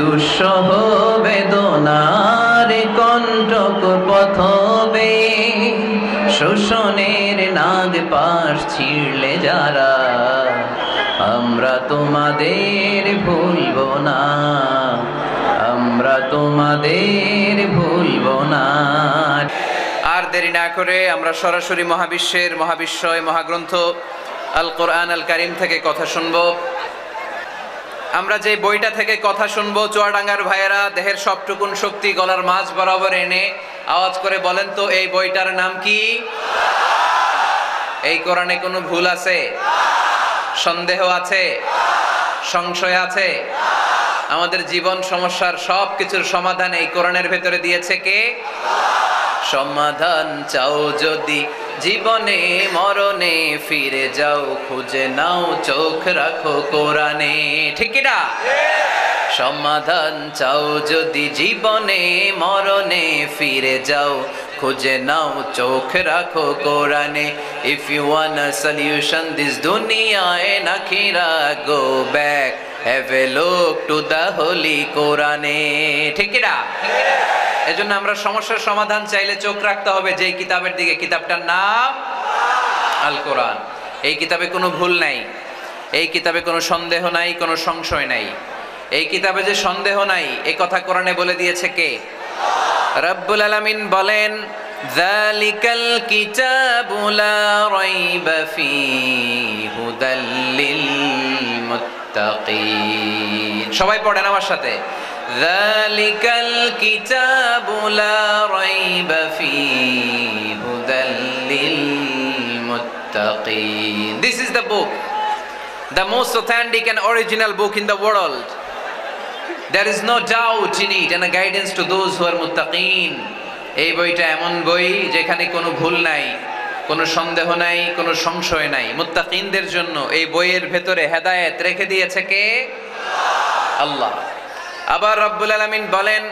দুঃসহ বেদনার কণ্টক পথবে, শোষণের নাগ পাশ ছিঁড়লে যারা, আমরা তোমাদের ভুলব না, আমরা তোমাদের ভুলব না। আর দেরি না করে আমরা সরাসরি মহাবিশ্বয় মহাগ্রন্থ আল কোরআন আল কারীম থেকে কথা শুনবো। আমরা যে বইটা থেকে কথা শুনবো, চুয়াডাঙ্গার ভাইয়েরা দেহের সবটুকুন শক্তি গলার মাঝ বরাবর এনে আওয়াজ করে বলেন তো, এই বইটার নাম কি? এই কোরআনে কোনো ভুল আছে? সন্দেহ আছে? সংশয় আছে? আমাদের জীবন সমস্যার সব কিছুর সমাধান এই কোরআনের ভেতরে দিয়েছে কে? সমাধান চাও যদি জীবনে মরণে, ফিরে যাও খুঁজে নাও চোখ রাখো কোরআনে। ঠিক না? সমাধান চাও যদি জীবনে মরণে, ফিরে যাও খুঁজে নাও চোখ রাখো কোরআনে। If you want a solution this দুনিয়া এন্ড আখিরা, go back have a look to the holy কোরআনে। ঠিক না? এজন্য আমরা সমস্যার সমাধান চাইলে চোখ রাখতে হবে যেই কিতাবের দিকে, কিতাবটার নাম আল কোরআন। এই কিতাবে কোনো ভুল নাই, এই কিতাবে কোনো সন্দেহ নাই, কোনো সংশয় নাই। এই কিতাবে যে সন্দেহ নাই এই কথা কোরআনে বলে দিয়েছে কে? রব্বুল আলামিন বলেন, যালিকাল কিতাবু লা রাইবা ফীহি হুদাল লিল মুত্তাকিন। সবাই পড়েন আমার সাথে, যালিকাল কিতাবু লা রাইবা ফীহি হুদাল লিল মুত্তাকিন। This is the book, the most authentic and original book in the world. There is no doubt in it and a guidance to those who are muttaqin. এই বইটা এমন বই যেখানে কোনো ভুল নাই, কোনো সন্দেহ নাই, কোনো সংশয় নাই। মুত্তাকিনদের জন্য এই বইয়ের ভেতরে হেদায়েত রেখে দিয়েছে কে? আল্লাহ। আবার রব্বুল আলামিন বলেন,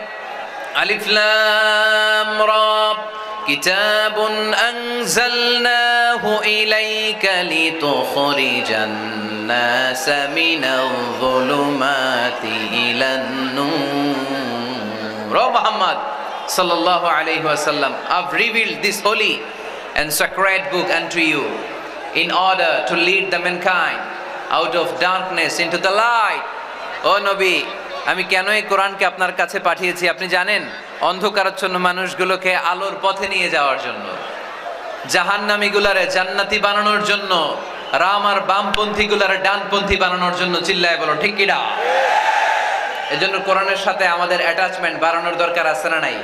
আলিফ লাম রা, কিতাবুন আনজালনাহু ইলাইকা লিতুখরিজান নাসা মিনাল যুলুমাতি ইলান নূর। ও Muhammad sallallahu alayhi wa sallam, I've revealed this holy and sacred book unto you in order to lead the mankind out of darkness into the light. ও নবী, আমি কেন এই কোরআনকে আপনার কাছে পাঠিয়েছি আপনি জানেন? অন্ধকারাচ্ছন্ন মানুষগুলোকে আলোর পথে নিয়ে যাওয়ার জন্য, জাহান্নামীগুলারে জান্নাতি বানানোর জন্য, রাম আর বামপন্থী গুলারে ডানপন্থী বানানোর জন্য। চিল্লায় বলো ঠিক কিনা? এজন্য কোরআনের সাথে আমাদের অ্যাটাচমেন্ট বাড়ানোর দরকার আছে না নাই?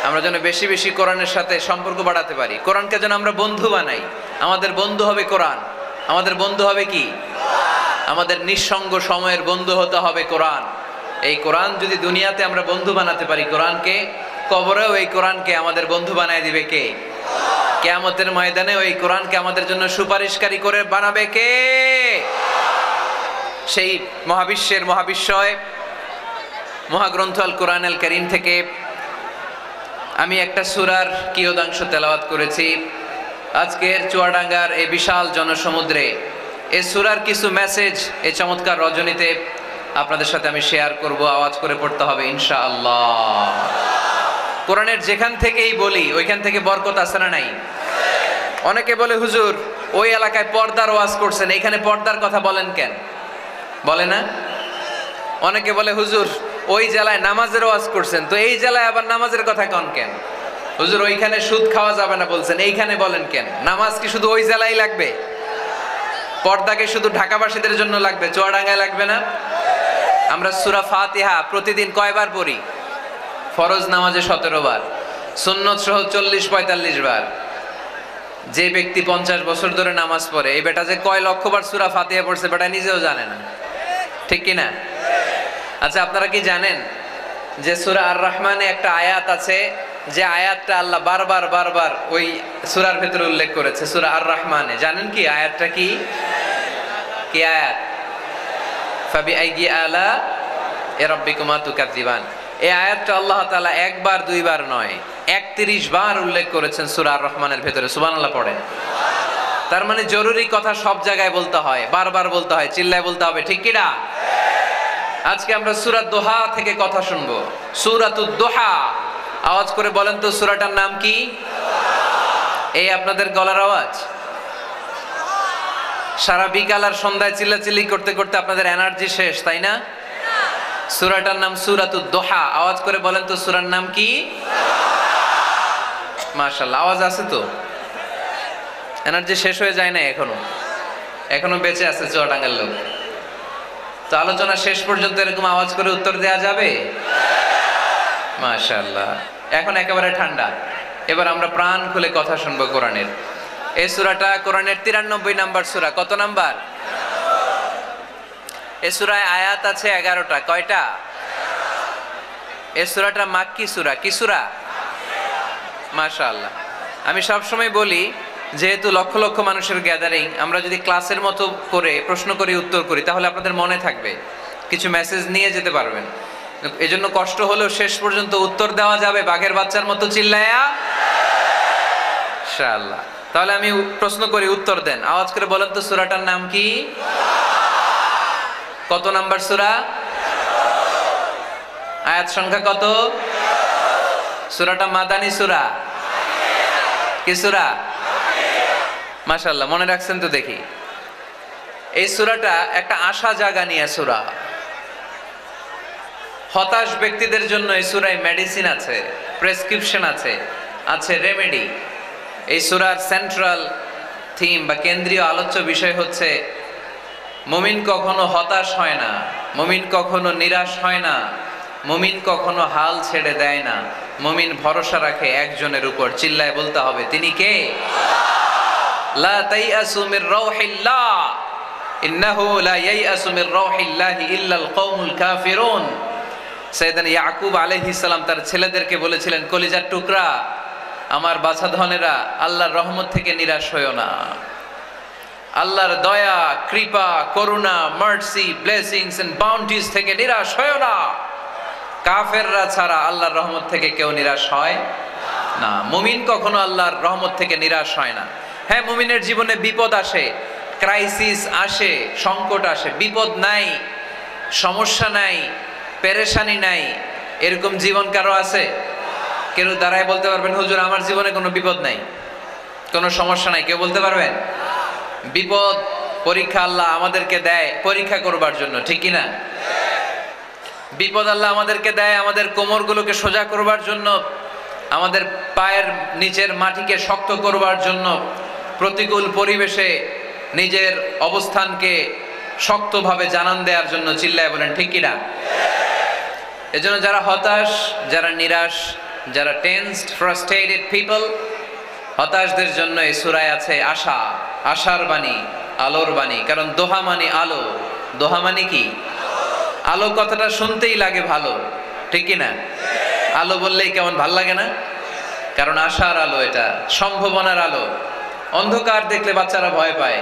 আমরা যেন বেশি বেশি কোরআনের সাথে সম্পর্ক বাড়াতে পারি, কোরআনকে যেন আমরা বন্ধু বানাই। আমাদের বন্ধু হবে কোরআন। আমাদের বন্ধু হবে কি? আমাদের নিঃসঙ্গ সময়ের বন্ধু হতে হবে কোরআন। এই কোরআন যদি দুনিয়াতে আমরা বন্ধু বানাতে পারি কোরআনকে, কবরেও এই কোরআনকে আমাদের বন্ধু বানায় দিবে কে? কিয়ামতের ময়দানে ওই কোরআনকে আমাদের জন্য সুপারিশকারী করে বানাবে কে? সেই মহাবিশ্বয় মহাগ্রন্থ আল কোরআন আল কারীম থেকে আমি একটা সূরার কিয়দাংশ তেলাওয়াত করেছি। আজকের চুয়াডাঙ্গার এই বিশাল জনসমুদ্রে এই সূরার কিছু মেসেজ এই চমৎকার রজনীতে আপনাদের সাথে আমি শেয়ার করব। আওয়াজ করে পড়তে হবে ইনশাআল্লাহ। কোরআনের যেখান থেকেই বলি ওইখান থেকে বরকত আছে না নাই? অনেকে বলে, হুজুর ওই এলাকায় পর্দার ওয়াজ করছেন, এখানে পর্দার কথা বলেন কেন? বলে না? অনেকে বলে, হুজুর ওই জেলায় নামাজের ওয়াজ করছেন, তো এই জেলায় আবার নামাজের কথা কন কেন? হুজুর ওইখানে সুদ খাওয়া যাবে না বলছেন, এইখানে বলেন কেন? নামাজ কি শুধু ওই জেলায় লাগবে? পর্দাকে শুধু ঢাকাবাসীদের জন্য লাগবে, চুয়াডাঙ্গায় লাগবে না? আমরা সূরা ফাতিহা প্রতিদিন কয়বার পড়ি? ফরজ নামাজে 17 বার, সুন্নত সহ 40-45 বার। যে ব্যক্তি 50 বছর ধরে নামাজ পড়ে, এই বেটা যে কয় লক্ষবার সূরা ফাতিহা পড়ছে বেটা নিজেও জানে না। ঠিক কি না? আচ্ছা, আপনারা কি জানেন যে সূরা আর রহমানে একটা আয়াত আছে, যে আয়াতটা আল্লাহ বারবার ওই সূরার ভেতরে উল্লেখ করেছে, সূরা আর রহমানে। জানেন কি আয়াতটা কি? কি আয়াত? ফাবিআইয়ি আলা রাব্বিকুমা তুকাযযিবান। এই আয়াতটা আল্লাহ তাআলা একবার দুইবার নয় 31 বার উল্লেখ করেছেন সূরা আর রহমানের ভেতরে। সুবহানাল্লাহ পড়েন। তার মানে জরুরি কথা সব জায়গায় বলতে হয়, বারবার বলতে হয়, চিল্লায় বলতে হবে। ঠিক কি না? আজকে আমরা সূরা দোহা থেকে কথা শুনবো। সূরাতুদ দোহা, আওয়াজ করে বলেন তো সূরাটার নাম কি? এই আপনাদের গলার আওয়াজ। সারা বিকাল আর সন্ধ্যায় চিল্লাচিল্লি করতে করতে আপনাদের এনার্জি শেষ, তাই না? সূরাটার নাম সূরাতুদ দোহা, আওয়াজ করে বলেন তো সূরার নাম কি? মাশাআল্লাহ, আওয়াজ আছে তো? এনার্জি শেষ হয়ে যায় না এখনো বেঁচে আছে চুয়াডাঙ্গার লোক। তো আলোচনা শেষ পর্যন্ত এরকম আওয়াজ করে উত্তর দেয়া যাবে? মাশাআল্লাহ, এখন একেবারে ঠান্ডা। এবার আমরা প্রাণ খুলে কথা শুনবো কোরআনের। এই সূরাটা কোরআনের 93 নাম্বার সূরা। কত নাম্বার? এই সূরায় আয়াত আছে 11টা। কয়টা? এই সূরাটা মাক্কি সূরা। কি সূরা? মাশাআল্লাহ। আমি সবসময় বলি, যেহেতু লক্ষ লক্ষ মানুষের গ্যাদারিং, আমরা যদি ক্লাসের মতো করে প্রশ্ন করি, উত্তর করি, তাহলে আপনাদের মনে থাকবে, কিছু মেসেজ নিয়ে যেতে পারবেন। এজন্য কষ্ট হলেও শেষ পর্যন্ত উত্তর দেওয়া যাবে বাঘের বাচ্চার মতো চিল্লায়া, ইনশাআল্লাহ। তাহলে আমি প্রশ্ন করি, উত্তর দেন। আওয়াজ করে বলেন তো সূরাটার নাম কি? কত নাম্বার সূরা? আয়াত সংখ্যা কত? সূরাটা মাদানী সূরা। কি সূরা? মাশাআল্লাহ, মনে রাখছেন তো দেখি। এই সূরাটা একটা আশা জাগা নিয়ে সূরা। হতাশ ব্যক্তিদের জন্য এই সূরায় মেডিসিন আছে, প্রেসক্রিপশন আছে রেমেডি। এই সূরার সেন্ট্রাল থিম বা কেন্দ্রীয় আলোচ্য বিষয় হচ্ছে, মুমিন কখনো হতাশ হয় না, মুমিন কখনো নিরাশ হয় না, মুমিন কখনো হাল ছেড়ে দেয় না, মুমিন ভরসা রাখে একজনের উপর। চিল্লায় বলতে হবে, তিনি কে? লা তাইয়াসু মির রাউহিল্লাহ ইন্নাহু লা ইয়াইয়াসু মির রাউহিল্লাহি ইল্লাল কওমুল কাফিরুন। সাইয়েদনা ইয়াকুব আলাইহিস সালাম তার ছেলেদেরকে বলেছিলেন, কলিজার টুকরা, আমার বাছাধনেরা, আল্লাহর রহমত থেকে নিরাশ হয়ো না। আল্লাহর দয়া, কৃপা, করুণা, মার্সি, ব্লেসিংস এন্ড বাউন্টিজ থেকে নিরাশ হয়ো না। কাফেররা ছাড়া আল্লাহর রহমত থেকে কেউ নিরাশ হয় না। মুমিন কখনো আল্লাহর রহমত থেকে নিরাশ হয় না। হ্যাঁ, মুমিনের জীবনে বিপদ আসে, ক্রাইসিস আসে, সংকট আসে। বিপদ নাই, সমস্যা নাই, পেরেশানি নাই, এরকম জীবন কারো আছে? কেউ দাঁড়ায় বলতে পারবেন, হুজুর আমার জীবনে কোনো বিপদ নাই, কোনো সমস্যা নাই? কেউ বলতে পারবেন? বিপদ, পরীক্ষা আল্লাহ আমাদেরকে দেয় পরীক্ষা করবার জন্য, ঠিক কি না? বিপদ আল্লাহ আমাদেরকে দেয় আমাদের কোমরগুলোকে সোজা করবার জন্য, আমাদের পায়ের নিচের মাটিকে শক্ত করবার জন্য, প্রতিকূল পরিবেশে নিজের অবস্থানকে শক্তভাবে জানান দেওয়ার জন্য। চিল্লায় বলেন ঠিক কি না? এজন্য যারা হতাশ, যারা নিরাশ, যারা টেন্সড, ফ্রাস্ট্রেটেড পিপল, হতাশদের জন্য এই সূরায় আছে আশা, আশার বাণী, আলোর বাণী। কারণ দোহা মানে আলো। দোহা মানে কি? আলো কথাটা শুনতেই লাগে ভালো, ঠিক কি না? আলো বললেই কেমন ভাল লাগে না? কারণ আশার আলো, এটা সম্ভাবনার আলো। অন্ধকার দেখলে বাচ্চারা ভয় পায়,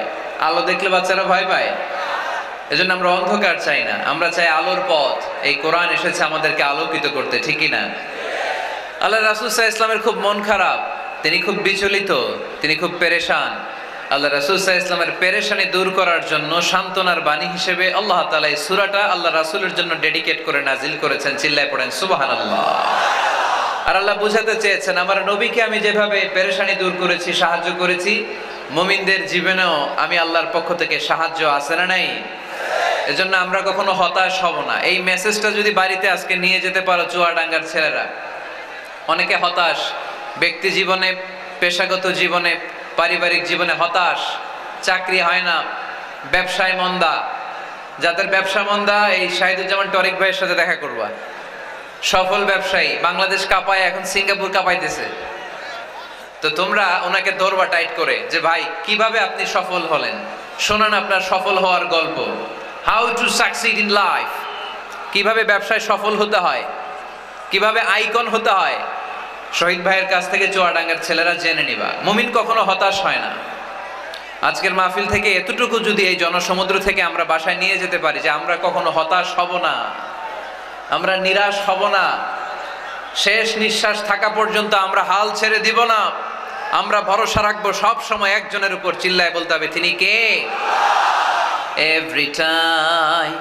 আলো দেখলে বাচ্চারা ভয় পায়। এজন্য আমরা অন্ধকার চাই না, আমরা চাই আলোর পথ। এই কোরআন এসেছে আমাদেরকে আলোকিত করতে, ঠিক কি না? আল্লাহ রাসূল সাল্লাল্লাহু আলাইহি ওয়াসাল্লামের খুব মন খারাপ, তিনি খুব বিচলিত, তিনি খুব পেরেশান। আল্লাহ রাসূল সাল্লাল্লাহু আলাইহি ওয়াসাল্লামের পেরেশানি দূর করার জন্য সান্ত্বনার বাণী হিসেবে আল্লাহ তাআলা এই সূরাটা আল্লাহ রাসূলের জন্য ডেডিকেট করে নাজিল করেছেন। চিল্লায় পড়েন সুবহানাল্লাহ। আর আল্লাহ বুঝাতে চেয়েছেন, আমার নবীকে আমি যেভাবে পেরেশানি দূর করেছি, সাহায্য করেছি, মুমিনদের জীবনেও আমি আল্লাহর পক্ষ থেকে সাহায্য আছে না নাই? এজন্য আমরা কখনো হতাশ হব না। এই মেসেজটা যদি বাড়িতে আজকে নিয়ে যেতে পারো চুয়াডাঙ্গার ছেলেরা। অনেকে হতাশ, ব্যক্তি জীবনে, পেশাগত জীবনে, পারিবারিক জীবনে হতাশ, চাকরি হয় না, ব্যবসায় মন্দা। যাদের ব্যবসা মন্দা, এই শাহিদুজ্জামান টরিক ভাইয়ের সাথে দেখা করবা। সফল ব্যবসায়ী, বাংলাদেশ কাঁপায়, এখন সিঙ্গাপুর কাঁপাইতেছে। তো তোমরা ওনাকে ধরবা টাইট করে, যে ভাই কিভাবে আপনি সফল হলেন, শোনান আপনার সফল হওয়ার গল্প। How to succeed in life, কিভাবে ব্যবসায় সফল হতে হয়, কিভাবে আইকন হতে হয়, শহীদ ভাইয়ের কাছ থেকে চুয়াডাঙ্গার ছেলেরা জেনে নিবা। মুমিন কখনো হতাশ হয় না। আজকের মাহফিল থেকে এতটুকু যদি এই জনসমুদ্র থেকে আমরা বাসায় নিয়ে যেতে পারি, যে আমরা কখনো হতাশ হব না, আমরা নিরাশ হব না, শেষ নিঃশ্বাস থাকা পর্যন্ত আমরা হাল ছেড়ে দিব না, আমরা ভরসা রাখবো সব সময় একজনের উপর। চিল্লায় বলতে হবে, তিনি কে? Every time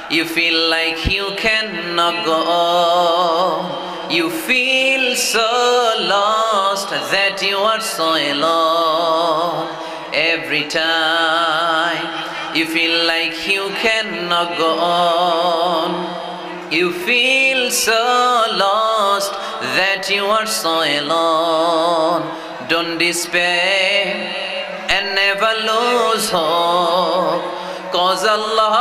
You feel like you cannot go on. You feel so lost that you are so alone. Every time you feel like you cannot go on. You feel so lost that you are so alone. Don't despair and never lose hope, 'cause Allah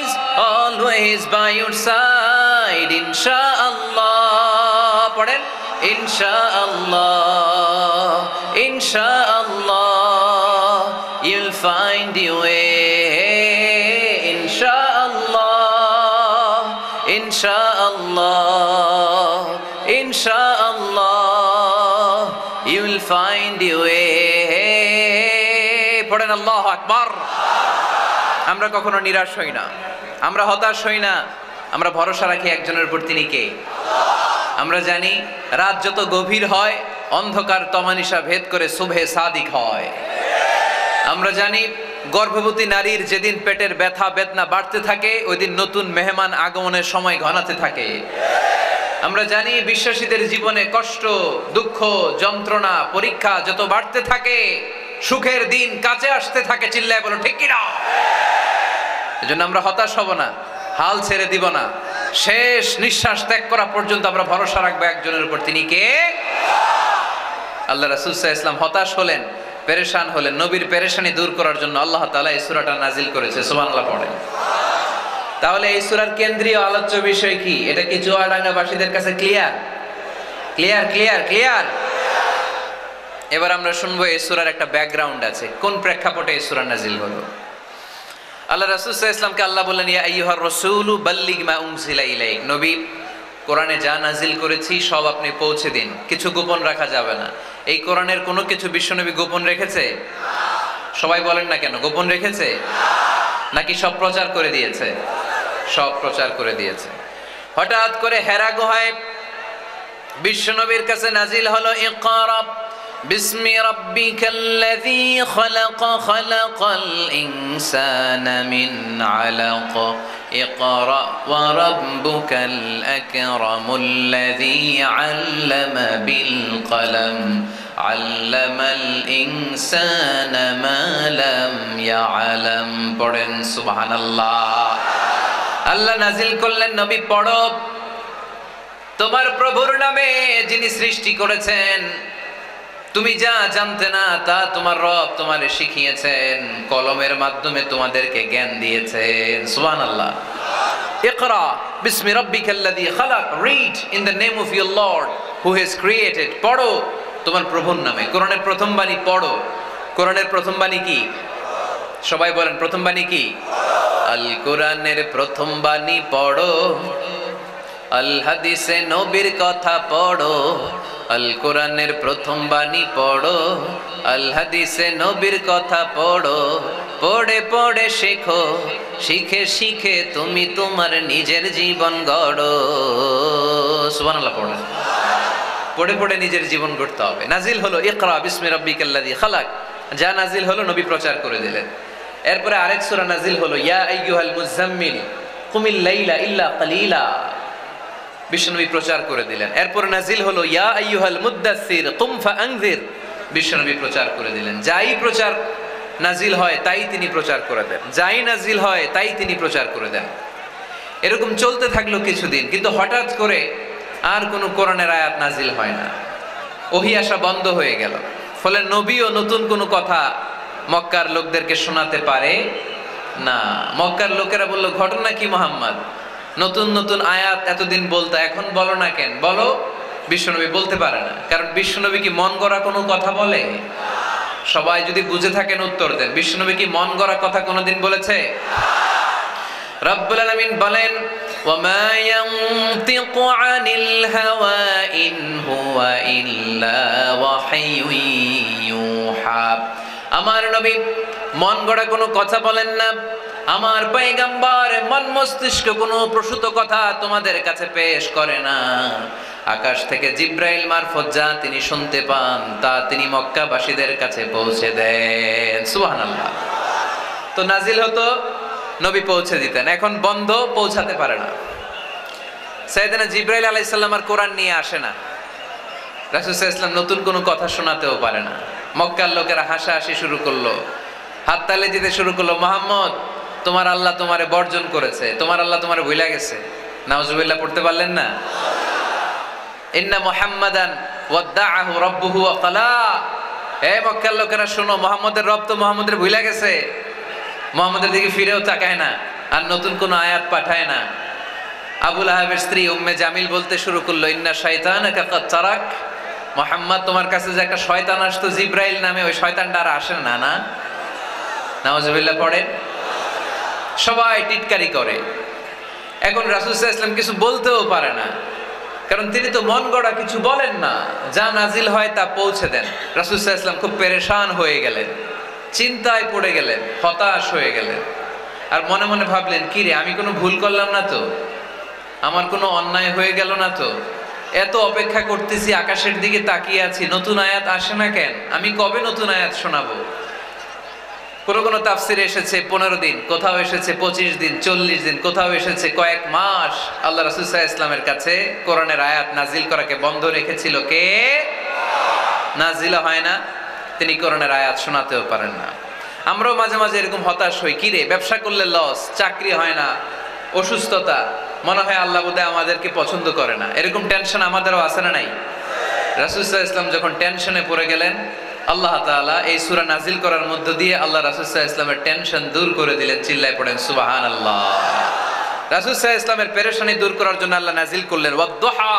is always by your side. Inshallah, pardon, Inshallah, Inshallah, you'll find your way. Inshallah, Inshallah, Inshallah, you'll find your way. পড়েন আল্লাহু আকবার। আমরা কখনো নিরাশ হই না, আমরা হতাশ হই না, আমরা ভরসা রাখি একজনের উপর, তিনি কে? আমরা জানি রাত যত গভীর হয় অন্ধকার তমানিসা ভেদ করে সুবহে সাদিক হয়। আমরা জানি গর্ভবতী নারীর যেদিন পেটের ব্যথা বেদনা বাড়তে থাকে ওই দিন নতুন মেহমান আগমনের সময় ঘনাতে থাকে। আমরা জানি বিশ্বাসীদের জীবনে কষ্ট, দুঃখ, যন্ত্রণা, পরীক্ষা যত বাড়তে থাকে সুখের দিন কাছে আসতে থাকে। চিল্লায় বলো ঠিক কিনা? এজন্য আমরা হতাশ হব না, হাল ছেড়ে দিব না, শেষ নিঃশ্বাস ত্যাগ করা পর্যন্ত আমরা ভরসা রাখবো একজনের উপর, তিনি কে? আল্লাহ রাসূল সাল্লাল্লাহু আলাইহি ওয়াসাল্লাম হতাশ হলেন, পেরেশান হলেন, নবীর পেরেশানি দূর করার জন্য আল্লাহ তাআলা এই সূরাটা নাজিল করেছে। সুবহানাল্লাহ পড়েন। তাহলে এই সূরার কেন্দ্রীয় আলোচ্য বিষয় কি? এটা কি চুয়াডাঙ্গাবাসীদের কাছে ক্লিয়ার? Clear clear clear. এবার আমরা শুনবো এই সূরার একটা ব্যাকগ্রাউন্ড আছে, কোন প্রেক্ষাপটে এই সূরা নাজিল হলো। আল্লাহ রাসূল সাল্লাল্লাহু আলাইহি ওয়াসাল্লামকে আল্লাহ বললেন, ইয়া আইয়ুহার রাসূলু বাল্লিগ মা উনজিলা ইলাইক, নবী কোরআনে যা নাজিল করেছি সব আপনি পৌঁছে দিন, কিছু গোপন রাখা যাবে না। এই কোরআনের কোনো কিছু বিশ্বনবী গোপন রেখেছে? সবাই বলেন না কেন, গোপন রেখেছে নাকি সব প্রচার করে দিয়েছে? সব প্রচার করে দিয়েছে। হঠাৎ করে হেরা গুহায় বিশ্বনবীর কাছে নাজিল হলো ইকরা বিসমি রাব্বিকাল্লাযী খালাক খালাকাল ইনসানা মিন আলাক ইকরা ওয়া রাব্বুকাল আকরামুল্লাযী আল্লামা বিল কলম আল্লামাল ইনসানা মা লাম ইয়ালাম। পড়েন সুবহানাল্লাহ। আল্লাহ নাজিল করলেন, নবী পড়ো, তোমার প্রভুর নামে যিনি সৃষ্টি করেছেন, তুমি যা জানতে না তা তোমার রব তোমারে শিখিয়েছেন, কলমের মাধ্যমে তোমাদেরকে জ্ঞান দিয়েছেন। সুবহানাল্লাহ। ইকরা বিসমি রাব্বিকাল্লাযী খালাক, read in the name of your lord who has created. পড়ো তোমার প্রভুর নামে। কোরআনের প্রথম বাণী পড়ো। কোরআনের প্রথম বাণী কি? সবাই বলেন, প্রথম বাণী কি? আল কোরআনের প্রথম বাণী পড়ো, আল হাদিসে নবীর কথা পড়ো। আল কোরআনের প্রথম বাণী পড়ো, আল হাদিসে নবীর কথা পড়ো। পড়ে পড়ে শেখো, শিখে শিখে তুমি তোমার নিজের জীবন গড়ো। সুবহানাল্লাহ পড়ো। পড়ে পড়ে নিজের জীবন গড়তে হবে। নাজিল হলো ইকরা বিসমি রাব্বিকাল্লাযী খালাক, যা নাজিল হলো নবী প্রচার করে দিলেন। এরপরে আরেক সূরা নাজিল হলো ইয়া আইয়ুহাল মুযাম্মিল কুমিল লাইলা ইল্লা কালিলা, বিশ্বনবী প্রচার করে দিলেন। এরপরে নাজিল হলো ইয়া আইয়ুহাল মুদ্দাসসির কুম ফাআনজির, বিশ্বনবী প্রচার করে দিলেন। যাই প্রচার নাজিল হয় তাই তিনি প্রচার করে দেন, যাই নাজিল হয় তাই তিনি প্রচার করে দেন। এরকম চলতে থাকলো কিছুদিন, কিন্তু হঠাৎ করে আর কোনো কোরআনের আয়াত নাজিল হয় না, ওহী আসা বন্ধ হয়ে গেল। ফলে নবীও নতুন কোনো কথা মক্কার লোকদেরকে শোনাতে পারে না। মক্কার লোকেরা বলল, ঘটনা কি মুহাম্মদ, নতুন নতুন আয়াত এতদিন বলতা, এখন বলো না কেন? বলো। বিশ্বনবী বলতে পারে না, কারণ বিশ্বনবী কি মন গড়া কোনো কথা বলে? সবাই যদি বুঝে থাকেন উত্তর দেন, বিশ্বনবী কি মন গড়া কথা কোনোদিন বলেছে? রব্বুল আলামিন বলেন, ওয়ামা ইয়ানতিকু আনিল হাওয়া ইন হুয়া ইল্লা ওয়াহয়ুন ইউহা। আমার নবী মন গড়া কোনো কথা বলেন না। আমার পয়গম্বর মন মস্তিষ্ক কোনো প্রসূত কথা তোমাদের কাছে পেশ করে না। আকাশ থেকে জিব্রাইল মারফত যা তিনি শুনতে পান তা তিনি মক্কাবাসীদের কাছে পৌঁছে দেন। সুবহানাল্লাহ। তো নাজিল হতো নবী পৌঁছে দিতেন। এখন বন্ধ, পৌঁছাতে পারে না। সাইয়েদনা জিবরাইল আলাইহিস সালাম আর কোরআন নিয়ে আসে না। রাসূল সাল্লাল্লাহু আলাইহি ওয়াসাল্লাম নতুন কোনো কথা শোনাতেও পারে না। মক্কার লোকেরা হাসাহাসি শুরু করলো, হাততালি দিতে শুরু করলো, মুহাম্মদ তোমার আল্লাহ তোমারে বর্জন করেছে, তোমার আল্লাহ তোমারে ভুলে গেছে। নাউজুবিল্লাহ পড়তে পারলেন না? ইন্না মুহাম্মাদান ওয়াদ্দাআহু রাব্বুহু ওয়া ক্বালা। হে মক্কার লোকেরা শোনো, মুহাম্মদের রব তো মুহাম্মদের ভুলে গেছে, মুহাম্মদের দিকে ফিরেও তাকায় না, আর নতুন কোন আয়াত পাঠায় না। আবু লাহাবের স্ত্রী উম্মে জামিল বলতে শুরু করলো, ইন্না শাইতানাকা ক্বাদ তারাক। মুহাম্মদ তোমার কাছে যে একটা শয়তান আসতো জিবরাইল নামে, ওই শয়তানটা আর আসে না। না, নাউজুবিল্লাহ পড়েন। সবাই টিটকারি করে। এখন রাসূল সাল্লাল্লাহু আলাইহি ওয়াসাল্লাম কিছু বলতেও পারে না, কারণ তিনি তো মন গড়া কিছু বলেন না, যা নাজিল হয় তা পৌঁছে দেন। রাসূল সাল্লাল্লাহু আলাইহি ওয়াসাল্লাম খুব পেরেশান হয়ে গেলেন, চিন্তায় পড়ে গেলেন, হতাশ হয়ে গেলেন। আর মনে মনে ভাবলেন, কি রে, আমি কোনো ভুল করলাম না তো? আমার কোনো অন্যায় হয়ে গেল না তো? এত অপেক্ষা করতেছি, আকাশের দিকে তাকিয়ে আছি, নতুন আয়াত আসে না কেন? আমি কবে নতুন আয়াত শোনাবো? কোন তাফসিরে এসেছে 15 দিন, কোথাও এসেছে 25 দিন, 40 দিন, কোথাও এসেছে কয়েক মাস আল্লাহ রাসূল সাল্লাল্লাহু আলাইহি ওয়াসাল্লামের কাছে কোরআনের আয়াত নাজিল করাকে বন্ধ রেখেছিল কে? নাজিল হয় না, তিনি কোরআনের আয়াত শোনাতেও পারেন না। আমরাও মাঝে মাঝে এরকম হতাশ হই, কি রে, ব্যবসা করলে লস, চাকরি হয় না, অসুস্থতা, মনে হয় আল্লাহ বোধহয় আমাদেরকে পছন্দ করে না, এরকম টেনশন আমাদেরও আছে না নাই? রাসূল সাল্লাল্লাহু আলাইহি ওয়াসাল্লাম যখন টেনশনে পড়ে গেলেন, আল্লাহ তাআলা এই সূরা নাজিল করার মধ্য দিয়ে আল্লাহ রাসূল সাল্লাল্লাহু আলাইহি ওয়াসাল্লামের টেনশন দূর করে দিলেন। চিল্লায় পড়েন সুবহানাল্লাহ। রাসূল সাল্লাল্লাহু আলাইহি ওয়াসাল্লামের পেরেশানি দূর করার জন্য আল্লাহ নাজিল করলেন, ওয়াদ-দুহা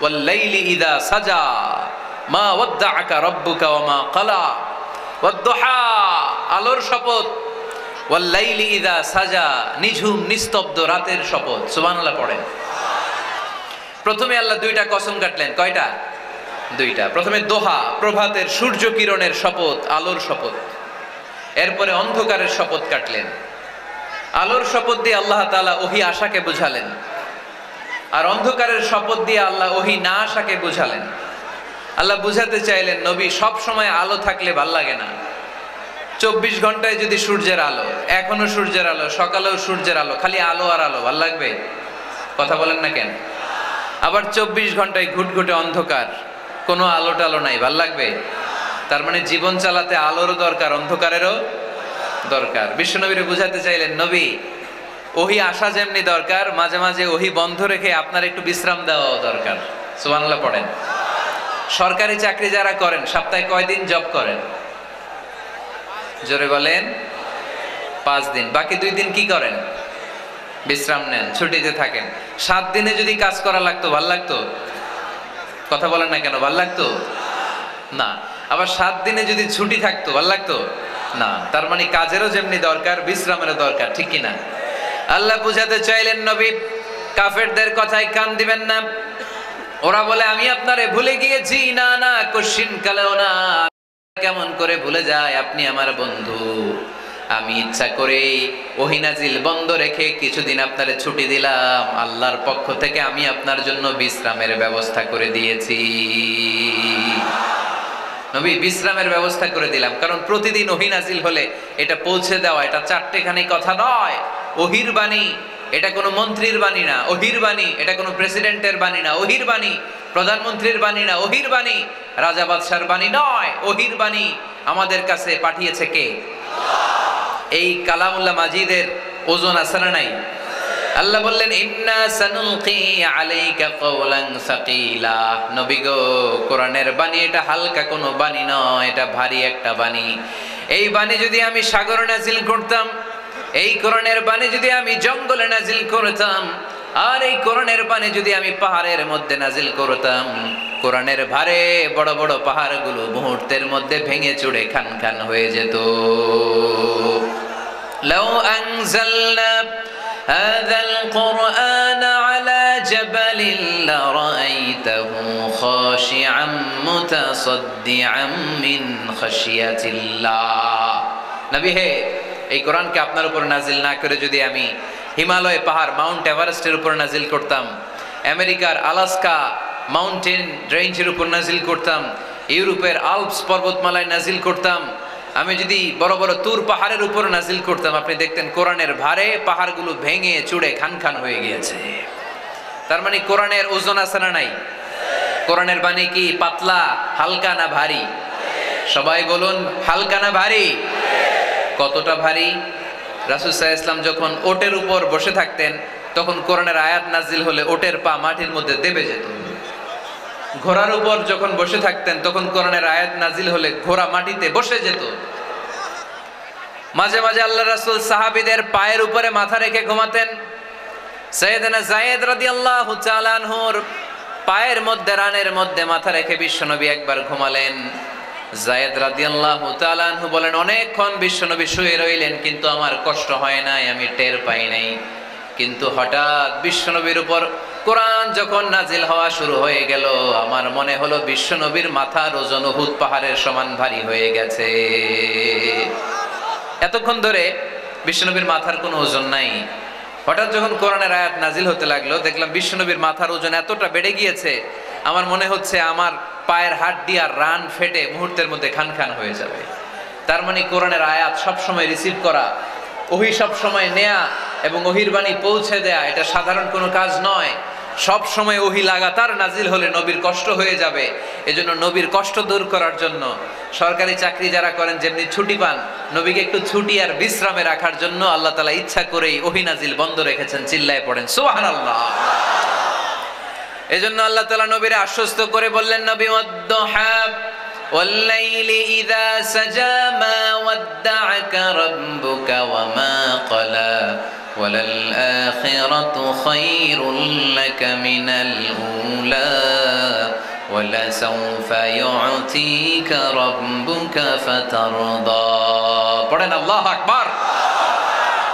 ওয়াল লাইলি ইযা সাজা মা ওয়াদ্দাআকা রাব্বুকা ওয়া মা ক্বালা। ওয়াদ-দুহা, আলোর শপথ, ওয়াল লাইলি ইযা সাজা, নিঝুম নিস্তব্ধ রাতের শপথ। সুবহানাল্লাহ পড়েন। প্রথমে আল্লাহ দুইটা কসম কাটলেন। কয়টা? দুইটা। প্রথমে দোহা, প্রভাতের সূর্য কিরণের শপথ, আলোর শপথ। এরপরে অন্ধকারের শপথ কাটলেন। আলোর শপথ দিয়ে আল্লাহ তাআলা ওহী আশাকে বুঝালেন, আর অন্ধকারের শপথ দিয়ে আল্লাহ ওহী না আশাকে বুঝালেন। আল্লাহ বুঝাতে চাইলেন, নবী সব সময় আলো থাকলে ভাল লাগে না। 24 ঘন্টায় যদি সূর্যের আলো, এখনো সূর্যের আলো, সকালেও সূর্যের আলো, খালি আলো আর আলো, ভাল লাগবে? কথা বলেন না কেন? আবার 24 ঘন্টায় ঘুটঘুটে অন্ধকার, কোনো আলো টালো নাই, ভাল লাগবে? তার মানে জীবন চালাতে আলোরও দরকার, অন্ধকারেরও দরকার। বিশ্বনবীরে বুঝাতে চাইলেন, নবী ওহী আসা যেমনি দরকার, মাঝে মাঝে ওহী বন্ধ রেখে আপনার একটু বিশ্রাম দেওয়াও দরকার। সুবহানাল্লাহ পড়েন। সরকারি চাকরি যারা করেন, সপ্তাহে কয় দিন জব করেন? জোরে বলেন। 5 দিন। বাকি 2 দিন কি করেন? বিশ্রাম নেন, ছুটিতে থাকেন। 7 দিনে যদি কাজ করা লাগতো, ভাল লাগতো? কথা বলেন না কেন? ভাল লাগতো না। আবার 7 দিনে যদি ছুটি থাকতো, ভাল লাগতো না। তার মানে কাজেরও যেমনি দরকার, বিশ্রামেরও দরকার, ঠিক কিনা? আল্লাহ বুঝাতে চাইলেন, নবী কাফেরদের কথায় কান দিবেন না। ওরা বলে আমি আপনারে ভুলে গিয়েছি। না না, কোশ্চিন কালেও না। কেমন করে ভুলে যায়? আপনি আমার বন্ধু। আমি ইচ্ছা করে ওহী নাজিল বন্ধ রেখে কিছুদিন আপনারে ছুটি দিলাম। আল্লাহর পক্ষ থেকে আমি আপনার জন্য বিশ্রামের ব্যবস্থা করে দিয়েছি। নবী বিশ্রামের ব্যবস্থা করে দিলাম, কারণ প্রতিদিন ওহী নাজিল হলে এটা পৌঁছে দেওয়া, এটা চারটেখানি কথা নয়। ওহীর বাণী, এটা কোনো মন্ত্রীর বাণী না। ওহীর বাণী, এটা কোনো প্রেসিডেন্টের বাণী না। ওহীর বাণী প্রধানমন্ত্রীর বাণী না। ওহীর বাণী রাজা বাদশার বাণী নয়। ওহীর বাণী আমাদের কাছে পাঠিয়েছে কে? এই কালামুল্লাহ মাজিদের ওজন আছে না নাই? আল্লাহ বললেন, ইন্না সানুলকি আলাইকা কওলান সাকিলা। নবী গো, কোরআনের বাণী এটা হালকা কোনো বাণী নয়, এটা ভারী একটা বাণী। এই বাণী যদি আমি সাগরে নাজিল করতাম, এই কোরআনের বাণী যদি আমি জঙ্গলে নাজিল করতাম, আর এই কোরআনের বাণী যদি আমি পাহাড়ের মধ্যে নাজিল করতাম, কোরআনের ভারে বড় বড় পাহাড়গুলো মুহূর্তের মধ্যে ভেঙে চুরে খান খান হয়ে যেত। লাউ আনজালনা হাযাল কুরআন আলা জাবালিন লারাআইতাহু খাশিআম মুতাসাদ্দিআম মিন খাশিয়াতিল্লাহ। নবী হে, এই কোরআনকে আপনার উপর নাজিল না করে যদি আমি হিমালয় পাহাড় মাউন্ট এভারেস্টের উপর নাজিল করতাম, আমেরিকার আলাস্কা মাউন্টেন রেঞ্জের উপর নাজিল করতাম, ইউরোপের আল্পস পর্বতমালায় নাজিল করতাম, আমি যদি বড় বড় তুর পাহাড়ের উপর নাজিল করতাম, আপনি দেখতেন কোরআনের ভারে পাহাড়গুলো ভেঙে চুড়ে খান খান হয়ে গিয়েছে। তার মানে কোরআনের ওজন আছে না নাই? কোরআনের বাণী কি পাতলা, হালকা না ভারী? সবাই বলুন, হালকা না ভারী? কতটা ভারী? রাসূল সাল্লাল্লাহু আলাইহি ওয়াসাল্লাম যখন ওটের উপর বসে থাকতেন, তখন কোরআনের আয়াত নাজিল হলে ওটের পা মাটির মধ্যে দেবে যেত। ঘোড়ার উপর যখন বসে থাকতেন, তখন কোরআনের আয়াত নাজিল হলে ঘোড়া মাটিতে বসে যেত। মাঝে মাঝে আল্লাহ রাসূল সাহাবীদের পায়ের উপরে মাথা রেখে ঘুমাতেন। সাইয়েদনা যায়েদ রাদিয়াল্লাহু তাআলা আনহুর পায়ের মধ্যে, রানের মধ্যে মাথা রেখে বিশ্বনবী একবার ঘুমালেন। যায়েদ রাদিয়াল্লাহু তাআলা আনহু বলেন, অনেকক্ষণ বিশ্বনবী শুয়ে রইলেন, কিন্তু আমার কষ্ট হয় নাই, আমি টের পাই নাই। কিন্তু হঠাৎ বিশ্বনবীর উপর কোরআন যখন নাজিল হওয়া শুরু হয়ে গেল, আমার মনে হলো বিশ্বনবীর মাথার ওজন উহুদ পাহাড়ের সমান ভারী হয়ে গেছে। এতক্ষণ ধরে বিশ্বনবীর মাথার কোনো ওজন নাই। হঠাৎ যখন কোরআনের আয়াত নাজিল হতে লাগলো, দেখলাম বিশ্বনবীর মাথার ওজন এতটা বেড়ে গিয়েছে, আমার মনে হচ্ছে আমার পায়ের হাড্ডি আর রান ফেটে মুহূর্তের মধ্যে খান খান হয়ে যাবে। তার মানে কোরআনের আয়াত সবসময় রিসিভ করা, ওহী সবসময় নেয়া এবং ওহীর বাণী পৌঁছে দেয়া, এটা সাধারণ কোনো কাজ নয়। সব সময় ওহী লাগাতার নাজিল হলে নবীর কষ্ট হয়ে যাবে। এজন্য নবীর কষ্ট দূর করার জন্য সরকারি চাকরি যারা করেন, যেমনি ছুটি পান, নবীকে একটু ছুটি আর বিশ্রামে রাখার জন্য আল্লাহ তাআলা ইচ্ছা করেই ওহী নাজিল বন্ধ রেখেছেন। চিল্লায় পড়েন সুবহানাল্লাহ। এজন্য আল্লাহ তাআলা নবীরে আশ্বস্ত করে বললেন, নবী ওয়াদ-দুহা ওয়াল-লাইলি ইযা সাজা মা ওয়াদ্দা'আকা রাব্বুকা ওয়া মা ক্বালা ওয়ালাল আখিরাতু খায়রুল লাকা মিনাল উলা ওয়ালা সাওফা ইউ'তিকা রাব্বুকা ফাতারদা। পড়েন আল্লাহু আকবার।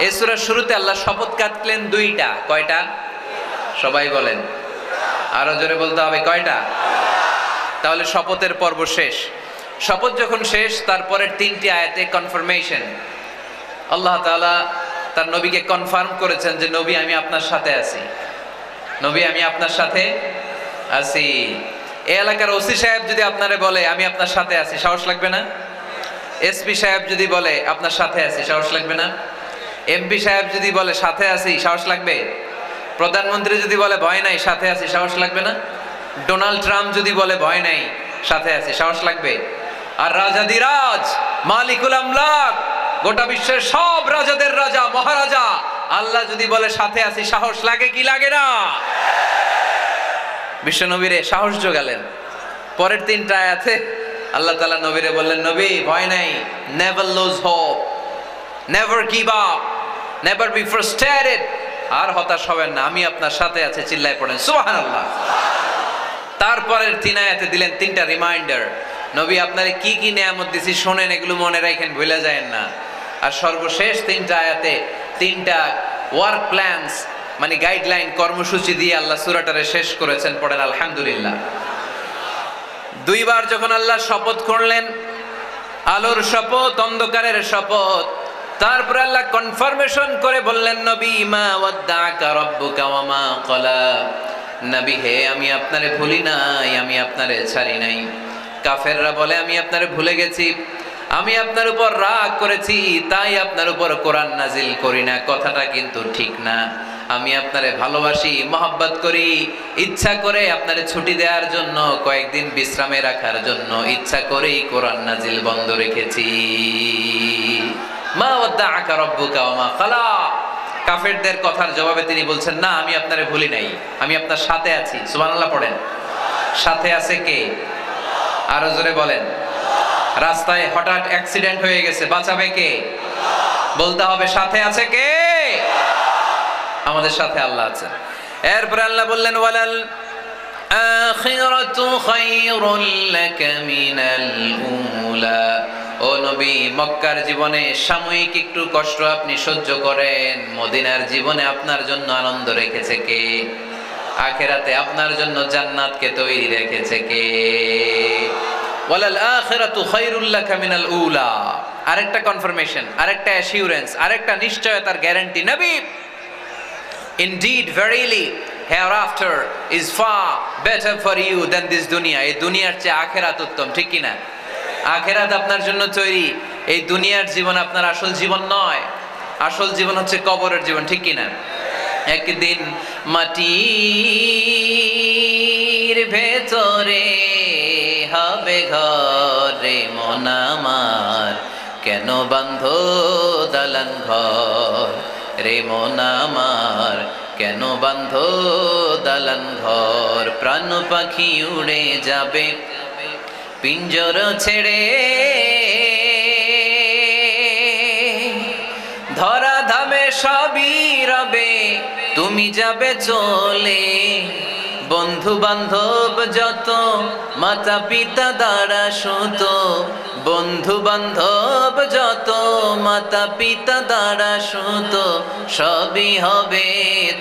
এই সূরার শুরুতে আল্লাহ শপথ কাটলেন দুইটা। কয়টা? সবাই বলেন, আরো জোরে বলতে হবে, কয়টা? তাহলে শপথের পর্ব শেষ। শপথ যখন শেষ, তারপরের তিনটি আয়াতে কনফার্মেশন। আল্লাহ তাআলা তার নবীকে কনফার্ম করেছেন যে নবী আমি আপনার সাথে আছি, নবী আমি আপনার সাথে আছি। এই এলাকার ওসি সাহেব যদি আপনারে বলে আমি আপনার সাথে আছি, সাহস লাগবে না? এসপি সাহেব যদি বলে আপনার সাথে আছি, সাহস লাগবে না? এমপি সাহেব যদি বলে সাথে আছি, সাহস লাগবে? প্রধানমন্ত্রী যদি বলে ভয় নাই, সাথে আছি, সাহস লাগবে না? ডোনাল্ড ট্রাম্প যদি বলে ভয় নাই, সাথে আছি, সাহস লাগবে? আর রাজাদিরাজ, মালিকুল আমলাক, গোটা বিশ্বের সব রাজাদের রাজা, মহারাজা আল্লাহ যদি বলে সাথে আছি, সাহস লাগে কি লাগে না? বিশ্ব নবীরে সাহস যোগালেন। পরের তিনটা আয়াতে আল্লাহ তাআলা নবীরে বললেন, নবী ভয় নাই, never lose hope, never give up, never be frustrated, আর হতাশ হবেন না, আমি আপনার সাথে আছি। চিল্লায় পড়েন সুবহানাল্লাহ। তারপরের তিন আয়াতে দিলেন তিনটা রিমাইন্ডার, নবী আপনারে কি কি নিয়ামত দিছি শোনেন, এগুলো মনে রাখেন, ভুলে যায়েন না। আর সর্বশেষ তিনটা আয়াতে তিনটা ওয়ার্ক প্ল্যানস, মানে গাইডলাইন, কর্মসূচি দিয়ে আল্লাহ সূরাটারে শেষ করেছেন। পড়েন আলহামদুলিল্লাহ। দুইবার যখন আল্লাহ শপথ করলেন, আলোর শপথ, অন্ধকারের শপথ, তারপর আল্লাহ কনফার্মেশন করে বললেন, নবী মা ওয়াদ্দা'আকা রাব্বুকা ওয়া মা ক্বালা, নবী হে আমি আপনারে ভুলি নাই, আমি আপনারে ছাড়ি নাই। কাফেররা বলে আমি আপনারে ভুলে গেছি, আমি আপনার উপর রাগ করেছি, তাই আপনার উপর কোরআন নাজিল করি না। কথাটা কিন্তু ঠিক না। আমি আপনারে ভালোবাসি, মহব্বত করি, ইচ্ছা করে আপনারে ছুটি দেওয়ার জন্য, কয়েকদিন বিশ্রামে রাখার জন্য ইচ্ছা করেই কোরআন নাজিল বন্ধ রেখেছি। মা ওয়াদ্দা'আকা রাব্বুকা ওয়া মা ক্বালা। কাফেরদের কথার জবাবে তিনি বলছেন, না আমি আপনারে ভুলি নাই, আমি আপনার সাথে আছি। সুবহানাল্লাহ পড়েন। সাথে আছে কে? আরো জোরে বলেন। রাস্তায় হঠাৎ অ্যাক্সিডেন্ট হয়ে গেছে, বাঁচাবে কে? বলতে হবে সাথে আছে কে? আমাদের সাথে আল্লাহ আছেন। এরপর আল্লাহ বললেন, ওয়ালাল আখিরাতু খায়রুল লাকা মিনাল উলা। ও নবী, মক্কার জীবনে সাময়িক একটু কষ্ট আপনি সহ্য করেন, মদিনার জীবনে আপনার জন্য আনন্দ রেখেছে কে? আখিরাতে আপনার জন্য জান্নাতকে তৈরি রেখেছে কে? ওয়ালাল আখিরাতু খায়রুল লাকা মিনাল উলা। আরেকটা কনফার্মেশন, আরেকটা অ্যাসিউরেন্স, আরেকটা নিশ্চয়তার গ্যারান্টি, নবী indeed verily hereafter is far better for you than this dunya. এই দুনিয়ার চেয়ে আখিরাত উত্তম, ঠিক কি না? আখিরাত আপনার জন্য তৈরি, এই দুনিয়ার জীবন আপনার আসল জীবন নয়, আসল জীবন হচ্ছে কবরের জীবন, ঠিক কিনা? একদিন মাটির ভেতরে হবে ঘর রে মন আমার, কেন বাঁধো দালান ঘর রে মন আমার, কেন বাঁধো দালান ঘর। প্রাণ পাখি উড়ে যাবে পিঞ্জর ছেড়ে, ধরা ধামে সবই রবে তুমি যাবে চলে। বন্ধু বান্ধব যত মাতা পিতা দ্বারা সুত, বন্ধু বান্ধব যত মাতা পিতা দ্বারা সুত, সবই হবে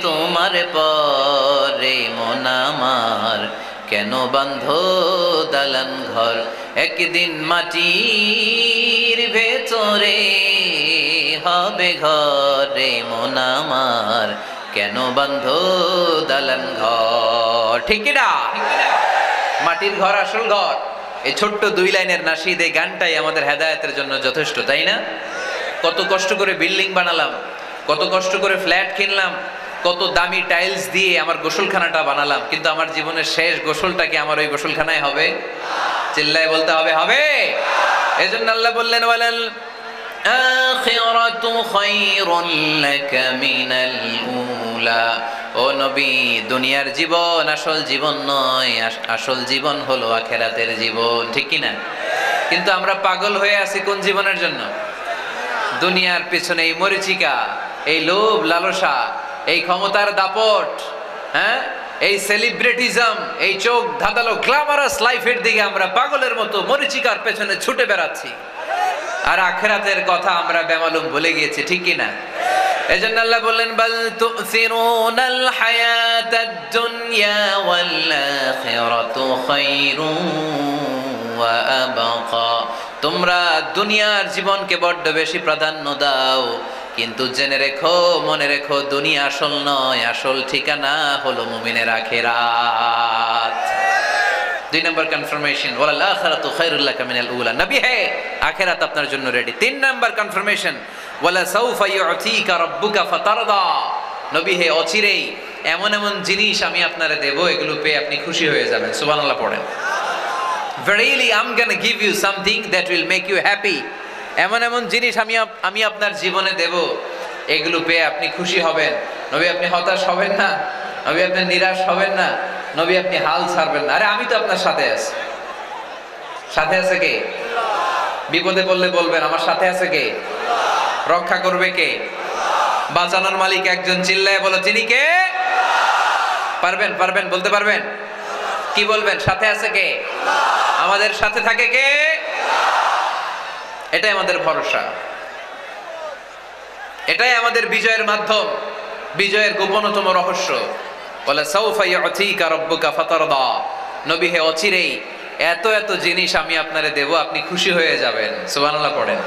তোমার পরে মন আমার, কেন বাঁধো দালান ঘর। একদিন মাটির ভেতরে হবে ঘরে মন আমার, কেন বাঁধো দালান ঘর। ঠিক না? মাটির ঘর আসল ঘর। এই ছোট্ট 2 লাইনের নাশিদ, এই গানটাই আমাদের হেদায়েতের জন্য যথেষ্ট, তাই না? কত কষ্ট করে বিল্ডিং বানালাম, কত কষ্ট করে ফ্ল্যাট কিনলাম, কত দামি টাইলস দিয়ে আমার গোসলখানাটা বানালাম, কিন্তু আমার জীবনের শেষ গোসলটা কি আমার ওই গোসলখানায় হবে? চিল্লায় বলতে হবে, হবে। এজন্য আল্লাহ বললেন, ওয়ালাল আখিরাতু খায়রুল লাকা মিনাল উলা। ও নবী, দুনিয়ার জীবন আসল জীবন নয়, আসল জীবন হলো আখিরাতের জীবন, ঠিক কি না? কিন্তু আমরা পাগল হয়ে আছি কোন জীবনের জন্য? দুনিয়ার পেছনে এই মরিচিকা, এই লোভ লালসা, এই ক্ষমতার দাপট, হ্যাঁ, এই সেলিব্রিটিজম, এই চোখ ধাঁধালো গ্ল্যামারাস লাইফের দিকে আমরা পাগলের মতো মরিচিকার পেছনে ছুটে বেড়াচ্ছি, আর আখিরাতের কথা আমরা বেমালুম ভুলে গিয়েছি, ঠিক কি না? এজন্য আল্লাহ বললেন, বাল তুসিরুনাল হায়াতাদ দুনিয়া ওয়াল আখিরাতু খায়রুন ওয়া আবকা। তোমরা দুনিয়ার জীবনকে বড্ড বেশি প্রাধান্য দাও, কিন্তু জেনে রেখো, মনে রেখো, দুনিয়া আসল নয়, আসল ঠিকানা হলো মুমিনের আখিরাত। 2 নম্বর কনফার্মেশন, ওয়াল আখিরাতু খায়রুল লাকা মিনাল উলা। নবী হে, আখিরাত আপনার জন্য রেডি। 3 নম্বর কনফার্মেশন, ওয়ালা সাউফা ইউতিকা রাব্বুকা ফাতারদা। নবী হে, অচিরেই এমন এমন জিনিস আমি আপনারে দেব, এগুলো পেয়ে আপনি খুশি হয়ে যাবেন। সুবহানাল্লাহ পড়েন। Verily I'm gonna give you something that will make you happy. এমন এমন জিনিস আমি আপনার জীবনে দেব, এগুলো পেয়ে আপনি খুশি হবেন। নবী, আপনি হতাশ হবেন না, নবী আপনি নিরাশ হবেন না, নবী আপনি হাল ছাড়বেন না। আরে আমি তো আপনার সাথে আছি। সাথে আছে কে? বিপদে পড়লে বলবেন আমার সাথে আছে কে? রক্ষা করবে কে? বাঁচানোর মালিক একজন। চিল্লায় বলো, তিনি কে? পারবেন, পারবেন, বলতে পারবেন? কি বলবেন? সাথে আছে কে? আমাদের সাথে থাকে কে? এটাই আমাদের ভরসা, এটাই আমাদের বিজয়ের মাধ্যম, বিজয়ের গোপনতম রহস্য। বলে সাউফা ইউতিকা রাব্বুকা ফাতারদা। নবী হে, অচিরেই এত এত জিনিস আমি আপনারে দেব, আপনি খুশি হয়ে যাবেন। সুবহানাল্লাহ পড়েন।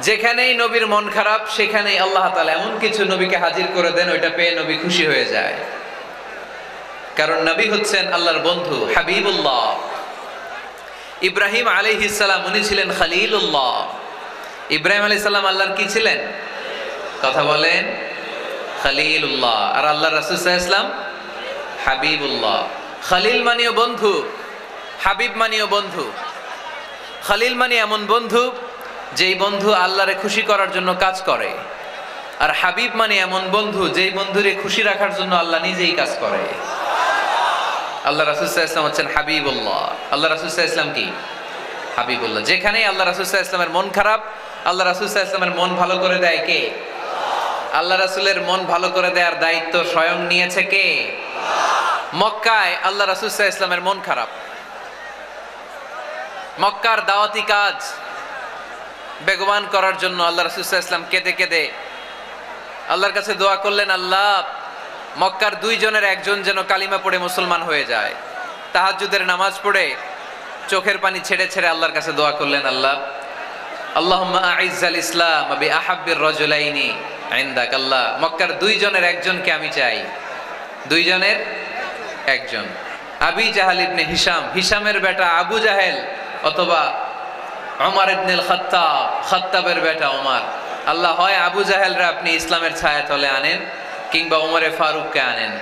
যেখানেই নবীর মন খারাপ, সেখানেই আল্লাহ তাআলা এমন কিছু নবীকে হাজির করে দেন, ওইটা পেয়ে নবী খুশি হয়ে যায়। কারণ নবী হচ্ছেন আল্লাহর বন্ধু, হাবিবুল্লাহ। ইব্রাহিম আলাইহিস সালাম, উনি ছিলেন খলিলুল্লাহ। ইব্রাহিম আলাইহিস সালাম আল্লাহর কি ছিলেন? কথা বলেন, খলিলুল্লাহ। আর আল্লাহ রাসূল সাল্লাল্লাহু আলাইহি ওয়াসাল্লাম হাবিবুল্লাহ। খলিল মানেও বন্ধু, হাবিব মানেও বন্ধু। খলিল মানে এমন বন্ধু যেই বন্ধু আল্লাহরে খুশি করার জন্য কাজ করে, আর হাবিব মানে এমন বন্ধু যেই বন্ধুরে খুশি রাখার জন্য আল্লাহ নিজেই কাজ করে। আল্লাহ রাসূল সাল্লাল্লাহু আলাইহি ওয়াসাল্লাম হচ্ছেন হাবিবুল্লাহ। আল্লাহ রাসূল সাল্লাল্লাহু আলাইহি ওয়াসাল্লাম কি? হাবিবুল্লাহ। যেখানেই আল্লাহ রাসূল সাল্লাল্লাহু আলাইহি ওয়াসাল্লামের মন খারাপ, আল্লাহ রাসূল সাল্লাল্লাহু আলাইহি ওয়াসাল্লামের মন ভালো করে দেয় কে? আল্লাহ রাসূলের মন ভালো করে দেওয়ার দায়িত্ব স্বয়ং নিয়েছে কে? মক্কায় আল্লাহ রাসূল সাল্লাল্লাহু আলাইহি ওয়াসাল্লামের মন খারাপ। মক্কার দাওয়াতি কাজ বেগবান করার জন্য আল্লাহ রাসূল সাল্লাল্লাহু আলাইহি ওয়াসাল্লাম কেঁদে কেঁদে আল্লাহর কাছে দোয়া করলেন, আল্লাহ, মক্কার 2 জনের একজন যেন কালিমা পড়ে মুসলমান হয়ে যায়। তাহাজ্জুদের নামাজ পড়ে চোখের পানি ছেড়ে ছেড়ে আল্লাহর কাছে দোয়া করলেন, আল্লাহ, আল্লাহুম্মা আইজ্জাল ইসলাম বি আহাব্বির রাজুলাইনি ইনদাক। আল্লাহ, মক্কার 2 জনের একজনকে আমি চাই। 2 জনের একজন, আবি জাহাল ইবনে হিশাম, হিশামের বেটা আবু জাহেল, অথবা ওমর ইবনে খাত্তাব, খাত্তাবের বেটা ওমর, আল্লাহ হয় আবু জাহেলরা আপনি ইসলামের ছায়া তলে আনেন কিংবা ওমরে ফারুককে আনেন।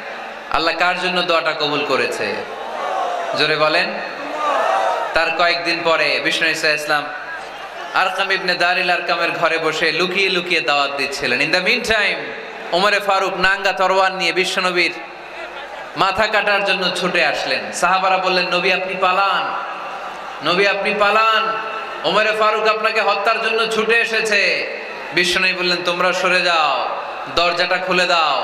আল্লাহ কার জন্য দোয়াটা কবুল করেছে? জোরে বলেন। তার কয়েকদিন পরে বিষ্ণু ঈসা ইসলাম আরকাম ইবনে দারিল আরকামের ঘরে বসে লুকিয়ে লুকিয়ে দাওয়াত দিচ্ছিলেন। ইন দ্য মিন টাইম ওমরে ফারুক নাঙ্গা তরোয়ার নিয়ে বিশ্বনবীর মাথা কাটার জন্য ছুটে আসলেন। সাহাবারা বললেন, নবী আপনি পালান, নবী আপনি পালান, ওমরে ফারুক আপনাকে হত্যার জন্য ছুটে এসেছে। বিশ্বনবী বললেন, তোমরা সরে যাও, দরজাটা খুলে দাও।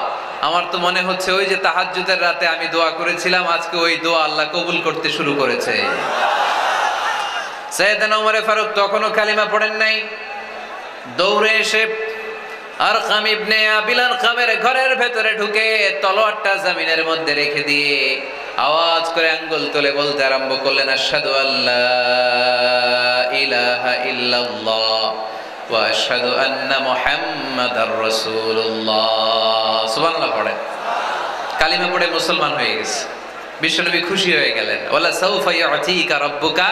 আমার তো মনে হচ্ছে ওই যে তাহাজ্জুদের রাতে আমি দোয়া করেছিলাম, আজকে ওই দোয়া আল্লাহ কবুল করতে শুরু করেছে। সাইয়েদনা ওমরে ফারুক তখনও কালিমা পড়েন নাই। দৌড়ে এসে আরকাম ইবনে আবিল আরকামের ঘরের ভেতরে ঢুকে তলোয়ারটা জমিনের মধ্যে রেখে দিয়ে আওয়াজ করে আঙ্গুল তুলে বলতে আরম্ভ করলেন, আশহাদু আল্লা ইলাহা ইল্লাল্লাহ ওয়া আশহাদু আন্না মুহাম্মাদার রাসূলুল্লাহ। সুবহানাল্লাহ পড়ে কালিমা পড়ে মুসলমান হয়ে গেছে। বিশ্বনবী খুশি হয়ে গেলেন। ওয়ালা সাউফা ইউতিকা রাব্বুকা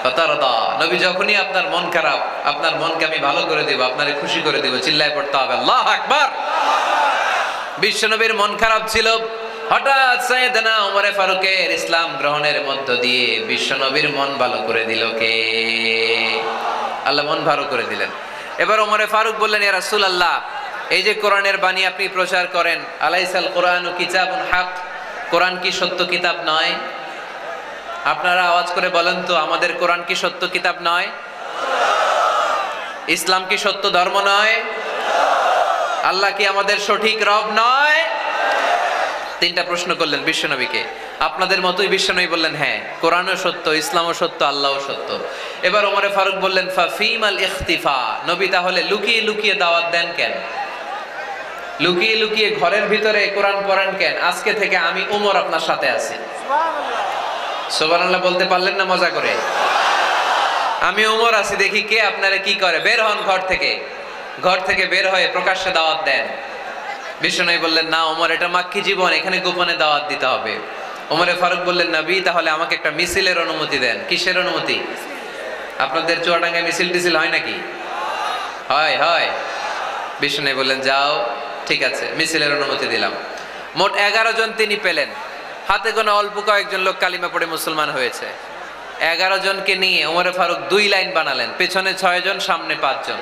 ফাতারদা। নবী যখনই আপনার মন খারাপ, আপনার মনকে আমি ভালো করে দেব, আপনারে খুশি করে দেব, চিল্লায় পড়তে হবে আল্লাহু আকবার। বিশ্বনবীর মন খারাপ ছিল। হঠাৎ সাইয়েদনা ওমরে ফারুকের ইসলাম গ্রহণের মধ্য দিয়ে বিশ্বনবীর মন ভালো করে দিল কে? আল্লাহ মন ভালো করে দিলেন। এবার ওমরে ফারুক বললেন, ইয়া রাসূলুল্লাহ, এই যে কোরআনের বাণী আপনি প্রচার করেন, আলাইসাল কোরআনু কিতাবুন হক, কোরআন কি সত্য কিতাব নয়? আপনারা আওয়াজ করে বলেন তো, আমাদের কোরআন কি সত্য কিতাব নয়? ইসলাম কি সত্য ধর্ম নয়? আল্লাহ কি আমাদের সঠিক রব নয়? তিনটা প্রশ্ন করলেন বিশ্বনবীকে। আপনাদের মতোই বিশ্বনবী বললেন, হ্যাঁ, কোরআনও সত্য, ইসলামও সত্য, আল্লাহও সত্য। এবার ওমরে ফারুক বললেন, ফাফিমাল ইখতিফা, নবী তাহলে লুকিয়ে লুকিয়ে দাওয়াত দেন কেন? লুকিয়ে লুকিয়ে ঘরের ভিতরে কোরআন পড়েন কেন? আজকে থেকে আমি ওমর আপনার সাথে আছি। সুবহানাল্লাহ বলতে পারলেন না মজা করে? আমি ওমর আছি, দেখি কে আপনারা কি করে। বের হন ঘর থেকে। ঘর থেকে বের হয়ে প্রকাশ্যে দাওয়াত দেন। বিশ্বনবী বললেন, না ওমর, এটা মাক্কি জীবন, এখানে গোপনে দাওয়াত দিতে হবে। ওমরে ফারুক বললেন, নবী তাহলে আমাকে একটা মিছিলের অনুমতি দেন। কিসের অনুমতি? আপনাদের চুয়াডাঙ্গায় মিছিল টিছিল হয় নাকি? হয় হয়। বিশ্বনবী বললেন, যাও, ঠিক আছে, মিছিলের অনুমতি দিলাম। মোট 11 জন তিনি পেলেন। হাতে গোনা অল্প কয়েকজন লোক কালিমা পড়ে মুসলমান হয়েছে। 11 জনকে নিয়ে ওমরে ফারুক 2 লাইন বানালেন, পেছনে 6 জন, সামনে 5 জন।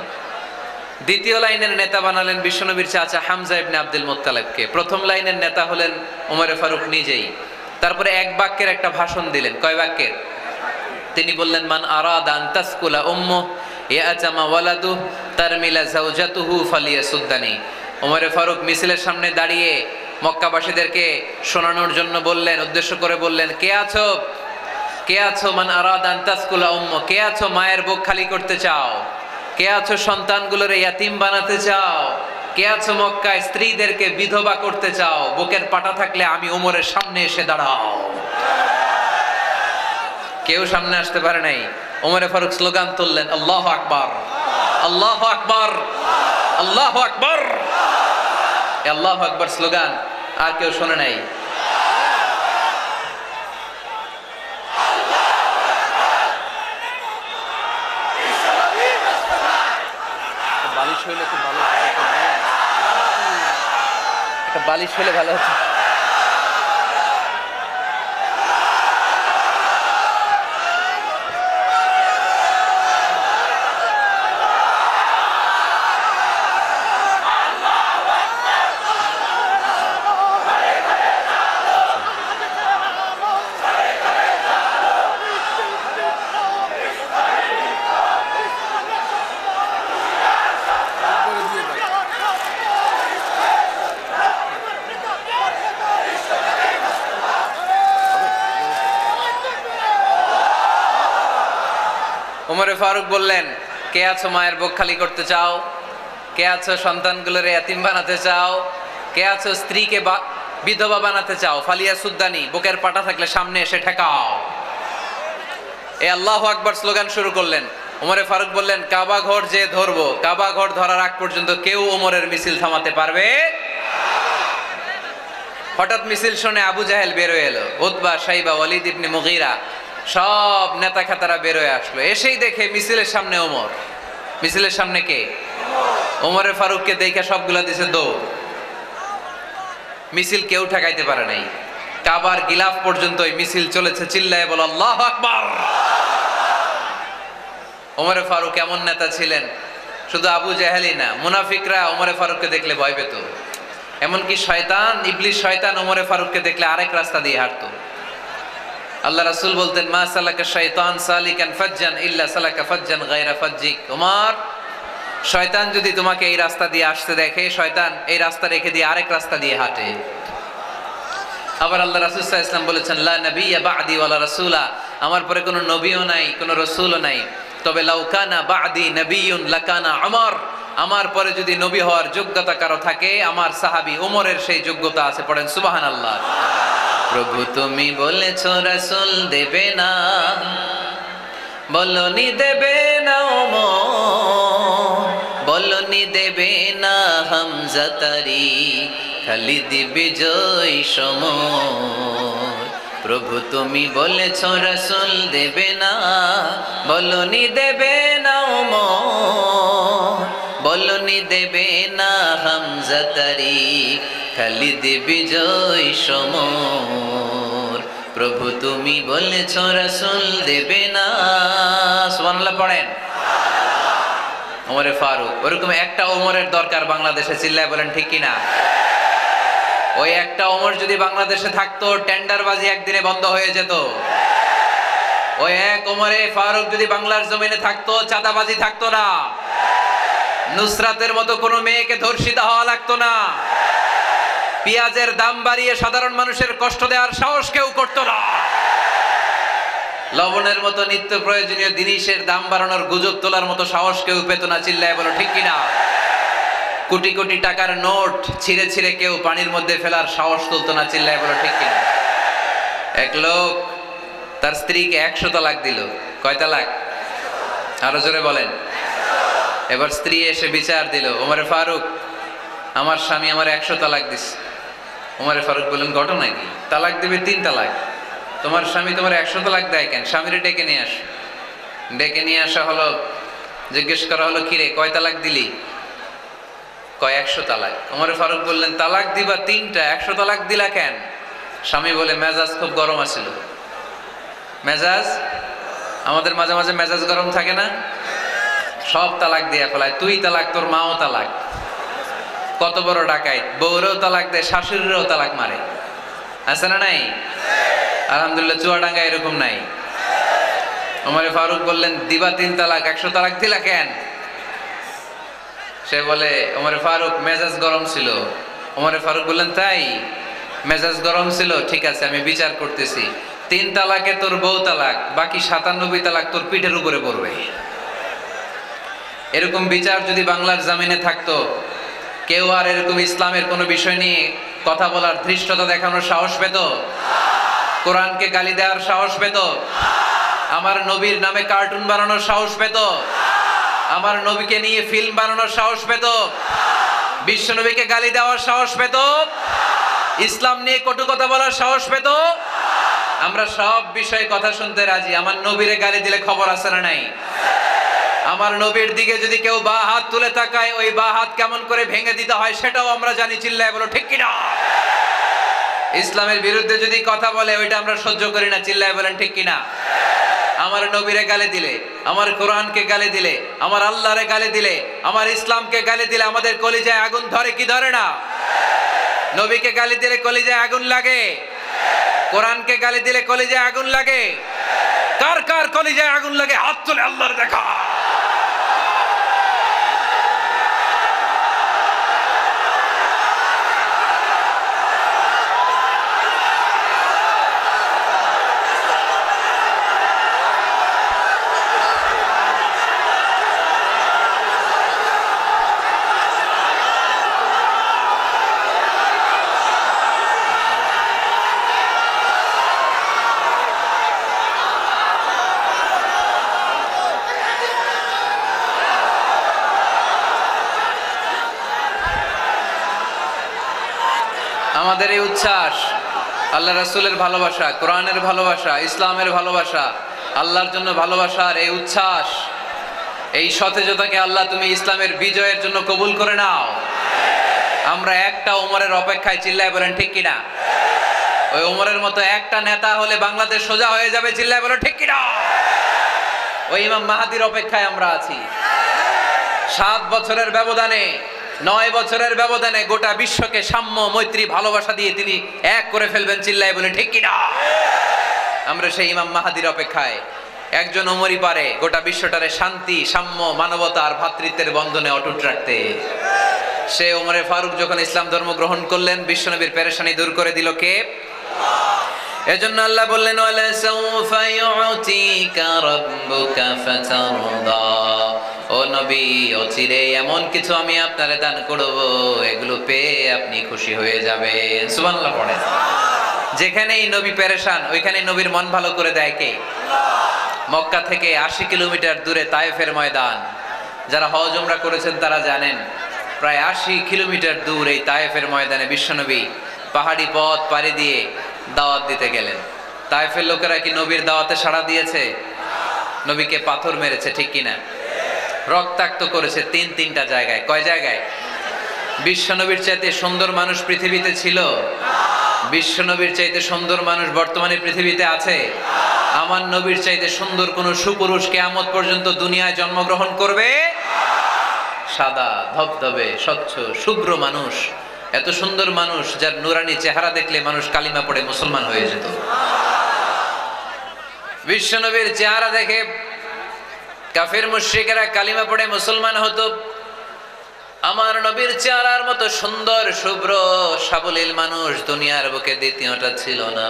দ্বিতীয় লাইনের নেতা বানালেন বিশ্বনবীর চাচা হামজা ইবনে আব্দুল মুত্তালিবকে। প্রথম লাইনের নেতা হলেন ওমরে ফারুক নিজেই। তারপরে এক বাক্যের একটা ভাষণ দিলেন। কয় বাক্যের? তিনি বললেন, মান আরাদা আন তাসকুলা উম্মু ইয়াতামা ওয়ালাদু তারমিলা যাওজাতুহু ফালিয়াসুদ্দানি। ওমরে ফারুক মিছিলের সামনে দাঁড়িয়ে মক্কাবাসীদেরকে শোনানোর জন্য বললেন, উদ্দেশ্য করে বললেন, কে আছো, কে আছো? মান আরাদা আন তাসকুলা উম্মু, কে আছো মায়ের বুক খালি করতে চাও? কে আছো সন্তানগুলোর ইয়াতিম বানাতে চাও? কে আছো মক্কায় স্ত্রীদেরকে বিধবা করতে চাও? বুকের পাটা থাকলে আমি ওমরের সামনে এসে দাঁড়াও। কেউ সামনে আসতে পারে নাই। ওমরে ফারুক স্লোগান তুললেন, আল্লাহু আকবার, আল্লাহু আকবার, আল্লাহু আকবার। আল্লাহু আকবার স্লোগান আর কেউ শোনে নাই। বালিশ হইলে খুব ভালো, একটা বালিশ হলে ভালো হতো। ওমরে ফারুক বললেন, কে আছো মায়ের বুক খালি করতে চাও? কে আছো সন্তানগুলোর ইয়াতিম বানাতে চাও? কে আছো স্ত্রীকে বিধবা বানাতে চাও? ফালিয়া সুদ্দানি, বুকের পাটা থাকলে সামনে এসে ঠেকাও। এই আল্লাহু আকবার স্লোগান শুরু করলেন। ওমরে ফারুক বললেন, কাবা ঘর যে ধরবো, কাবা ঘর ধরার আগ পর্যন্ত কেউ ওমরের মিছিল থামাতে পারবে? হঠাৎ মিছিল শুনে আবু জাহেল বের হয়ে এলো। উতবা, শাইবা, ওয়ালিদ ইবনে মুগীরা সব নেতা খেতারা বেরোয় আসলো, এসেই দেখে মিছিলের সামনে ওমর। মিছিলের সামনে কে? ওমরে ফারুককে দেখে সবগুলা দিছে দৌড়। মিছিল কেউ ঠেকাইতে পারে নাই। কাবার গিলাফ পর্যন্ত মিছিল চলেছে, চিল্লায় বলো আল্লাহু আকবার। ওমরে ফারুক এমন নেতা ছিলেন, শুধু আবু জাহেলই না, মুনাফিকরা ওমরে ফারুককে দেখলে ভয় পেত। এমনকি শয়তান, ইবলিস শয়তান ওমরে ফারুককে দেখলে আরেক রাস্তা দিয়ে হাঁটতো। আল্লাহ রাসূল বলতেন, মা সালাকা শাইতান সালিকান ফাজ্জান ইল্লা সালাকা ফাজ্জান গায়রা ফাজ্জিক। ওমর, শয়তান যদি তোমাকে এই রাস্তা দিয়ে আসতে দেখে, শয়তান এই রাস্তা রেখে দিয়ে আরেক রাস্তা দিয়ে হাঁটে। আবার আল্লাহ রাসূল সাল্লাল্লাহু আলাইহি ওয়াসাল্লাম বলেছেন, লা নাবিয়্যা বা'দি ওয়ালা রাসূলা, আমার পরে কোনো নবীও নাই, কোনো রাসূলও নাই, তবে লাউ কানা বা'দি নাবিয়্যুন লাকানা উমর, আমার পরে যদি নবী হওয়ার যোগ্যতা কারো থাকে, আমার সাহাবী ওমরের সেই যোগ্যতা আছে। পড়েন সুবহানাল্লাহ। প্রভু তুমি বলেছো রাসূল দেবে না, বলনি দেবে না ওমর, বলনি দেবে না হামজা তারি, খালিদ বিজয় সমর। প্রভু তুমি বলেছো রাসূল দেবে না, বলনি দেবে না ওমর, বলনি দেবে না হামজা তারি, খালিদ বিজয় সমর। প্রভু তুমি বলেছো রাসূল দেবে না। সুবহানাল্লাহ পড়েন। ওমরে ফারুক, ওরকম একটা ওমরের দরকার বাংলাদেশে, চিল্লায় বলেন ঠিক কিনা? ওই একটা ওমর যদি বাংলাদেশে থাকতো, টেন্ডারবাজি একদিনে বন্ধ হয়ে যেত। ওই এক ওমরে ফারুক যদি বাংলার জমিনে থাকতো, চাঁদাবাজি থাকতো না, নুসরাতের মতো কোনো মেয়েকে ধর্ষিতা হওয়া লাগতো না, পেঁয়াজের দাম বাড়িয়ে সাধারণ মানুষের কষ্ট দেওয়ার সাহস কেউ করতো না, লবণের মতো নিত্য প্রয়োজনীয় জিনিসের দাম বাড়ানোর গুজব তোলার মতো সাহস কেউ পেত না। চিল্লায় বলো ঠিক কিনা? কোটি কোটি টাকার নোট ছিঁড়ে ছিঁড়ে কেউ পানির মধ্যে ফেলার সাহস তুলতো না। চিল্লায় বলো ঠিক কিনা? এক লোক তার স্ত্রীকে 100 তালাক দিল। কয় তালাক? আরো জোরে বলেন। এবার স্ত্রী এসে বিচার দিল, ওমরে ফারুক, আমার স্বামী আমার 100 তালাক দিছে। ওমরে ফারুক বললেন, ঘটনা কি? তালাক দিবে 3 তালাক, তোমার স্বামী তোমার 100 তালাক দেয় কেন? স্বামীরে ডেকে নিয়ে আস। ডেকে নিয়ে আসা হলো, জিজ্ঞেস করা হলো, কিরে কয় তালাক দিলি? কয় 100 তালাক। ওমরে ফারুক বললেন, তালাক দিবা 3টা, 100 তালাক দিলা কেন? স্বামী বলে, মেজাজ খুব গরম আছিল। মেজাজ, আমাদের মাঝে মাঝে মেজাজ গরম থাকে না? সব তালাক দিয়ে ফেলায়, তুই তালাক, তোর মাও তালাক। কত বড় ডাকাইত, বউরেও তালাক দেয়, শাশুড়িরও তালাক মারে। আছে না নাই? আলহামদুলিল্লাহ চুয়াডাঙ্গা এরকম নাই। ওমরে ফারুক বললেন, দিবা 3 তালাক, 100 তালাক দিলা কেন? সে বলে, ওমরে ফারুক মেজাজ গরম ছিল। ওমরে ফারুক বললেন, তাই মেজাজ গরম ছিল? ঠিক আছে, আমি বিচার করতেছি। 3 তালাকে তোর বউ তালাক, বাকি 97 তালাক তোর পিঠের উপরে পড়বে। এরকম বিচার যদি বাংলার জমিনে থাকতো, কেউ আর এরকম ইসলামের কোনো বিষয় নিয়ে কথা বলার, ধৃষ্টতা দেখানোর সাহস পেত? কোরআনকে গালি দেওয়ার সাহস পেত? আমার নবীর নামে কার্টুন বানানোর সাহস পেত? আমার নবীকে নিয়ে ফিল্ম বানানোর সাহস পেত? বিশ্ব নবীকে গালি দেওয়ার সাহস পেত? ইসলাম নিয়ে কটু কথা বলার সাহস পেত? আমরা সব বিষয়ে কথা শুনতে রাজি। আমার নবীরে গালি দিলে খবর আছে না নাই? আমার নবীর দিকে যদি কেউ বা হাত তুলে তাকায়, ওই বা হাত কেমন করে ভেঙে দিতে হয় সেটাও আমরা জানি। চিল্লায় বলো ঠিক কিনা? ইসলামের বিরুদ্ধে যদি কথা বলে, ওইটা আমরা সহ্য করি না। চিল্লায় বলেন ঠিক কিনা? আমার নবীরে গালি দিলে, আমার কোরআনকে গালি দিলে, আমার আল্লাহরে গালি দিলে, আমার ইসলামকে গালি দিলে আমাদের কলিজায় আগুন ধরে কি ধরে না? নবীকে গালি দিলে কলিজায় আগুন লাগে? কোরআনকে গালি দিলে কলিজায় আগুন লাগে? কার কার কলিজায় আগুন লাগে হাত তুলে আল্লাহর দেখা। আমাদের এই উচ্ছ্বাস আল্লাহ রাসূলের ভালোবাসা, কোরআনের ভালোবাসা, ইসলামের ভালোবাসা, আল্লাহর জন্য ভালোবাসার এই উচ্ছ্বাস, এই সতেজতাকে আল্লাহ তুমি ইসলামের বিজয়ের জন্য কবুল করে নাও। আমরা একটা ওমরের অপেক্ষায়, চিল্লায় বলেন ঠিক কিনা? ওই ওমরের মতো একটা নেতা হলে বাংলাদেশ সোজা হয়ে যাবে, চিল্লায় বলেন ঠিক কিনা? ওই ইমাম মাহাদির অপেক্ষায় আমরা আছি। 7 বছরের ব্যবধানে, 9 বছরের ব্যবধানে গোটা বিশ্বকে সাম্য, মৈত্রী, ভালোবাসা দিয়ে তিনি এক করে ফেলবেন, চিল্লায় বলেন ঠিক কিনা? আমরা সেই ইমাম মাহাদির অপেক্ষায়। একজন ওমরই পারে গোটা বিশ্বটারে শান্তি, সাম্য, মানবতা আর ভ্রাতৃত্বের বন্ধনে অটুট রাখতে। সে ওমরে ফারুক যখন ইসলাম ধর্ম গ্রহণ করলেন, বিশ্বনবীর পেরেশানি দূর করে দিল কে? এজন্য আল্লাহ বললেন, ওয়ালা সাউফা ইউতিকা রাব্বুকা ফাতারদা। ও নবী, অচিরে এমন কিছু আমি আপনারে দান করব, এগুলো পেয়ে আপনি খুশি হয়ে যাবেন। সুবহানাল্লাহ পড়েন। যেখানেই নবী পেরেশান, ওইখানে নবীর মন ভালো করে দেয় কে? মক্কা থেকে 80 কিলোমিটার দূরে তায়েফের ময়দান। যারা হজ উমরা করেছেন তারা জানেন, প্রায় 80 কিলোমিটার দূর এই তায়েফের ময়দানে বিশ্বনবী পাহাড়ি পথ পাড়ি দিয়ে দাওয়াত দিতে গেলেন। তায়েফের লোকেরা কি নবীর দাওয়াতে সাড়া দিয়েছে? নবীকে পাথর মেরেছে, ঠিক কিনা? রক্তাক্ত করেছে 3টা জায়গায়। কয় জায়গায়? বিশ্বনবীর চাইতে সুন্দর মানুষ পৃথিবীতে ছিল? বিশ্বনবীর চাইতে সুন্দর মানুষ বর্তমানে পৃথিবীতে আছে? আমার নবীর চাইতে সুন্দর কোন সুপুরুষ কিয়ামত পর্যন্ত দুনিয়ায় জন্মগ্রহণ করবে? সাদা ধবধবে স্বচ্ছ শুভ্র মানুষ, এত সুন্দর মানুষ যার নুরানি চেহারা দেখলে মানুষ কালিমা পড়ে মুসলমান হয়ে যেত। বিশ্বনবীর চেহারা দেখে কাফির মুশরিকেরা কালিমা পড়ে মুসলমান হতো। আমার নবীর চেহারার মতো সুন্দর শুভ্র সাবলীল মানুষ দুনিয়ার বুকে দ্বিতীয়টা ছিল না।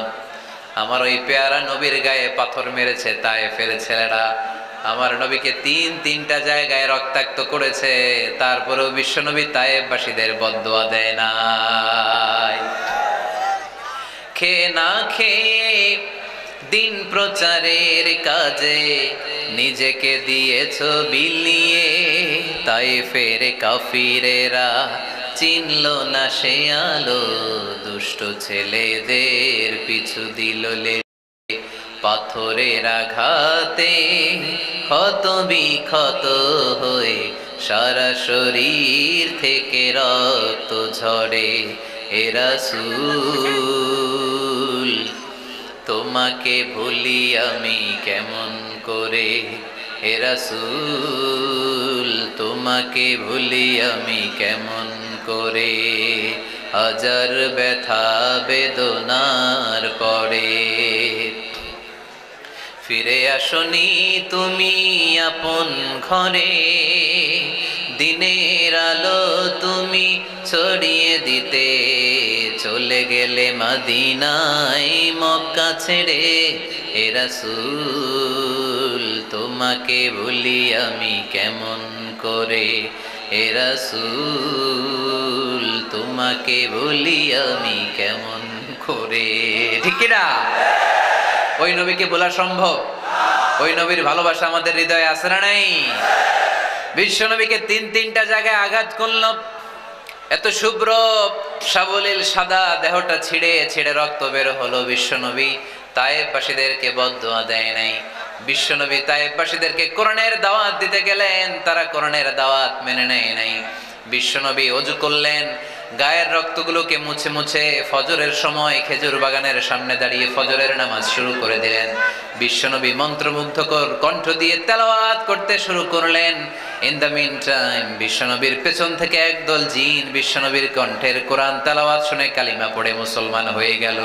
আমার ওই পেয়ারা নবীর গায়ে পাথর মেরেছে তায়েফের ছেলেরা। আমার নবীকে 3টা জায়গায় রক্তাক্ত করেছে, তারপরেও বিশ্বনবী তায়েফবাসীদের বদদুয়া দেয় নাই। খেয়ে না খেয়ে দিন প্রচারের কাজে নিজেকে দিয়েছ বিলিয়ে, তায়েফের কাফিরেরা চিনল না সে আলো, দুষ্ট ছেলেদের পিছু দিল লে। পাথরের আঘাতে ক্ষত বিক্ষত হয়ে সারা শরীর থেকে রক্ত ঝরে। হে রাসূল, তোমাকে ভুলি আমি কেমন করে? হে রাসূল, তোমাকে ভুলি আমি কেমন করে? হাজার ব্যথা বেদনার পরে ফিরে আসনি তুমি আপন ঘরে, দিনের আলো তুমি ছড়িয়ে দিতে চলে গেলে মদিনায় মক্কা ছেড়ে। হে রাসূল, তোমাকে ভুলি আমি কেমন করে? হে রাসূল, তোমাকে ভুলি আমি কেমন করে? ঠিক না? ওই নবীকে বলা সম্ভব? ওই নবীর ভালোবাসা আমাদের হৃদয়ে আছে না নাই? বিশ্ব নবীকে 3টা জায়গায় আঘাত করল। এত শুভ্র সাবলীল সাদা দেহটা ছিঁড়ে ছিঁড়ে রক্ত বের হলো। বিশ্বনবী তায়েফবাসীদেরকে বদদুয়া দেয় নাই। বিশ্বনবী তায়েফবাসীদেরকে কোরআনের দাওয়াত দিতে গেলেন, তারা কোরআনের দাওয়াত মেনে নেয় নাই। বিশ্বনবী ওযু করলেন, গায়ের রক্তগুলোকে মুছে মুছে ফজরের সময় খেজুর বাগানের সামনে দাঁড়িয়ে ফজরের নামাজ শুরু করে দিলেন। বিশ্বনবী মন্ত্রমুগ্ধকর কণ্ঠ দিয়ে তেলাওয়াত করতে শুরু করলেন। ইন দ্য মিন টাইম বিশ্বনবীর পেছন থেকে একদল জিন বিশ্বনবীর কণ্ঠের কোরআন তেলাওয়াত শুনে কালিমা পড়ে মুসলমান হয়ে গেল।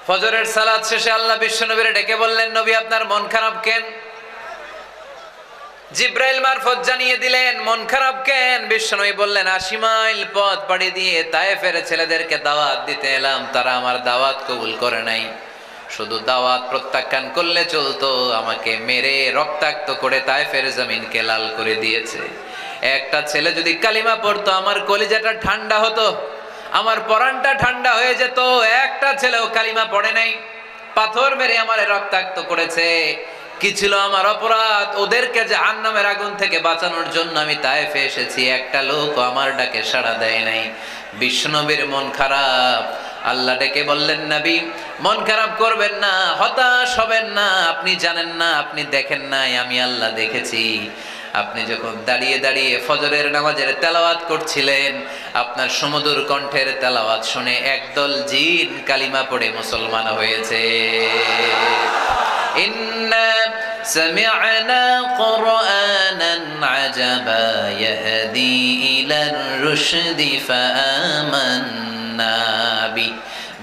ফজরের সালাত শেষে আল্লাহ বিশ্বনবীরে ডেকে বললেন, নবী আপনার মন খারাপ কেন? জিব্রাইল মারফত জানিয়ে দিলেন মন খারাপ কেন? বিশ্বনবী বললেন, 80 মাইল পথ পাড়ি দিয়ে তায়েফের ছেলেদেরকে দাওয়াত দিতে এলাম, তারা আমার দাওয়াত কবুল করে নাই। শুধু দাওয়াত প্রত্যাখ্যান করলে চলতো, আমাকে মেরে রক্তাক্ত করে তায়েফের জমিনকে লাল করে দিয়েছে। একটা ছেলে যদি কালিমা পড়তো আমার কলিজাটা ঠান্ডা হতো, আমার পরানটা ঠান্ডা হয়ে যেত। একটা ছেলেও কালিমা পড়ে নাই, পাথর মেরে আমারে রক্তাক্ত করেছে। কি ছিল আমার অপরাধ? ওদেরকে জাহান্নামের আগুন থেকে বাঁচানোর জন্য আমি তায়েফে এসেছি, একটা লোক আমার ডাকে সাড়া দেয় নাই। বিশ্বনবীর মন খারাপ আল্লাহ ডেকে বললেন, নবী মন খারাপ করবেন না, হতাশ হবেন না। আপনি জানেন না, আপনি দেখেন নাই, আমি আল্লাহ দেখেছি। আপনি যখন দাঁড়িয়ে দাঁড়িয়ে ফজরের নামাজের তেলাওয়াত করছিলেন, আপনার সুমধুর কণ্ঠের তেলাওয়াত শুনে একদল জিন কালিমা পড়ে মুসলমান হয়েছে। ইন্না সামি'না কুরআনান আজাবা ইয়াহদি ইলার রুশদি ফাআমান্না বি।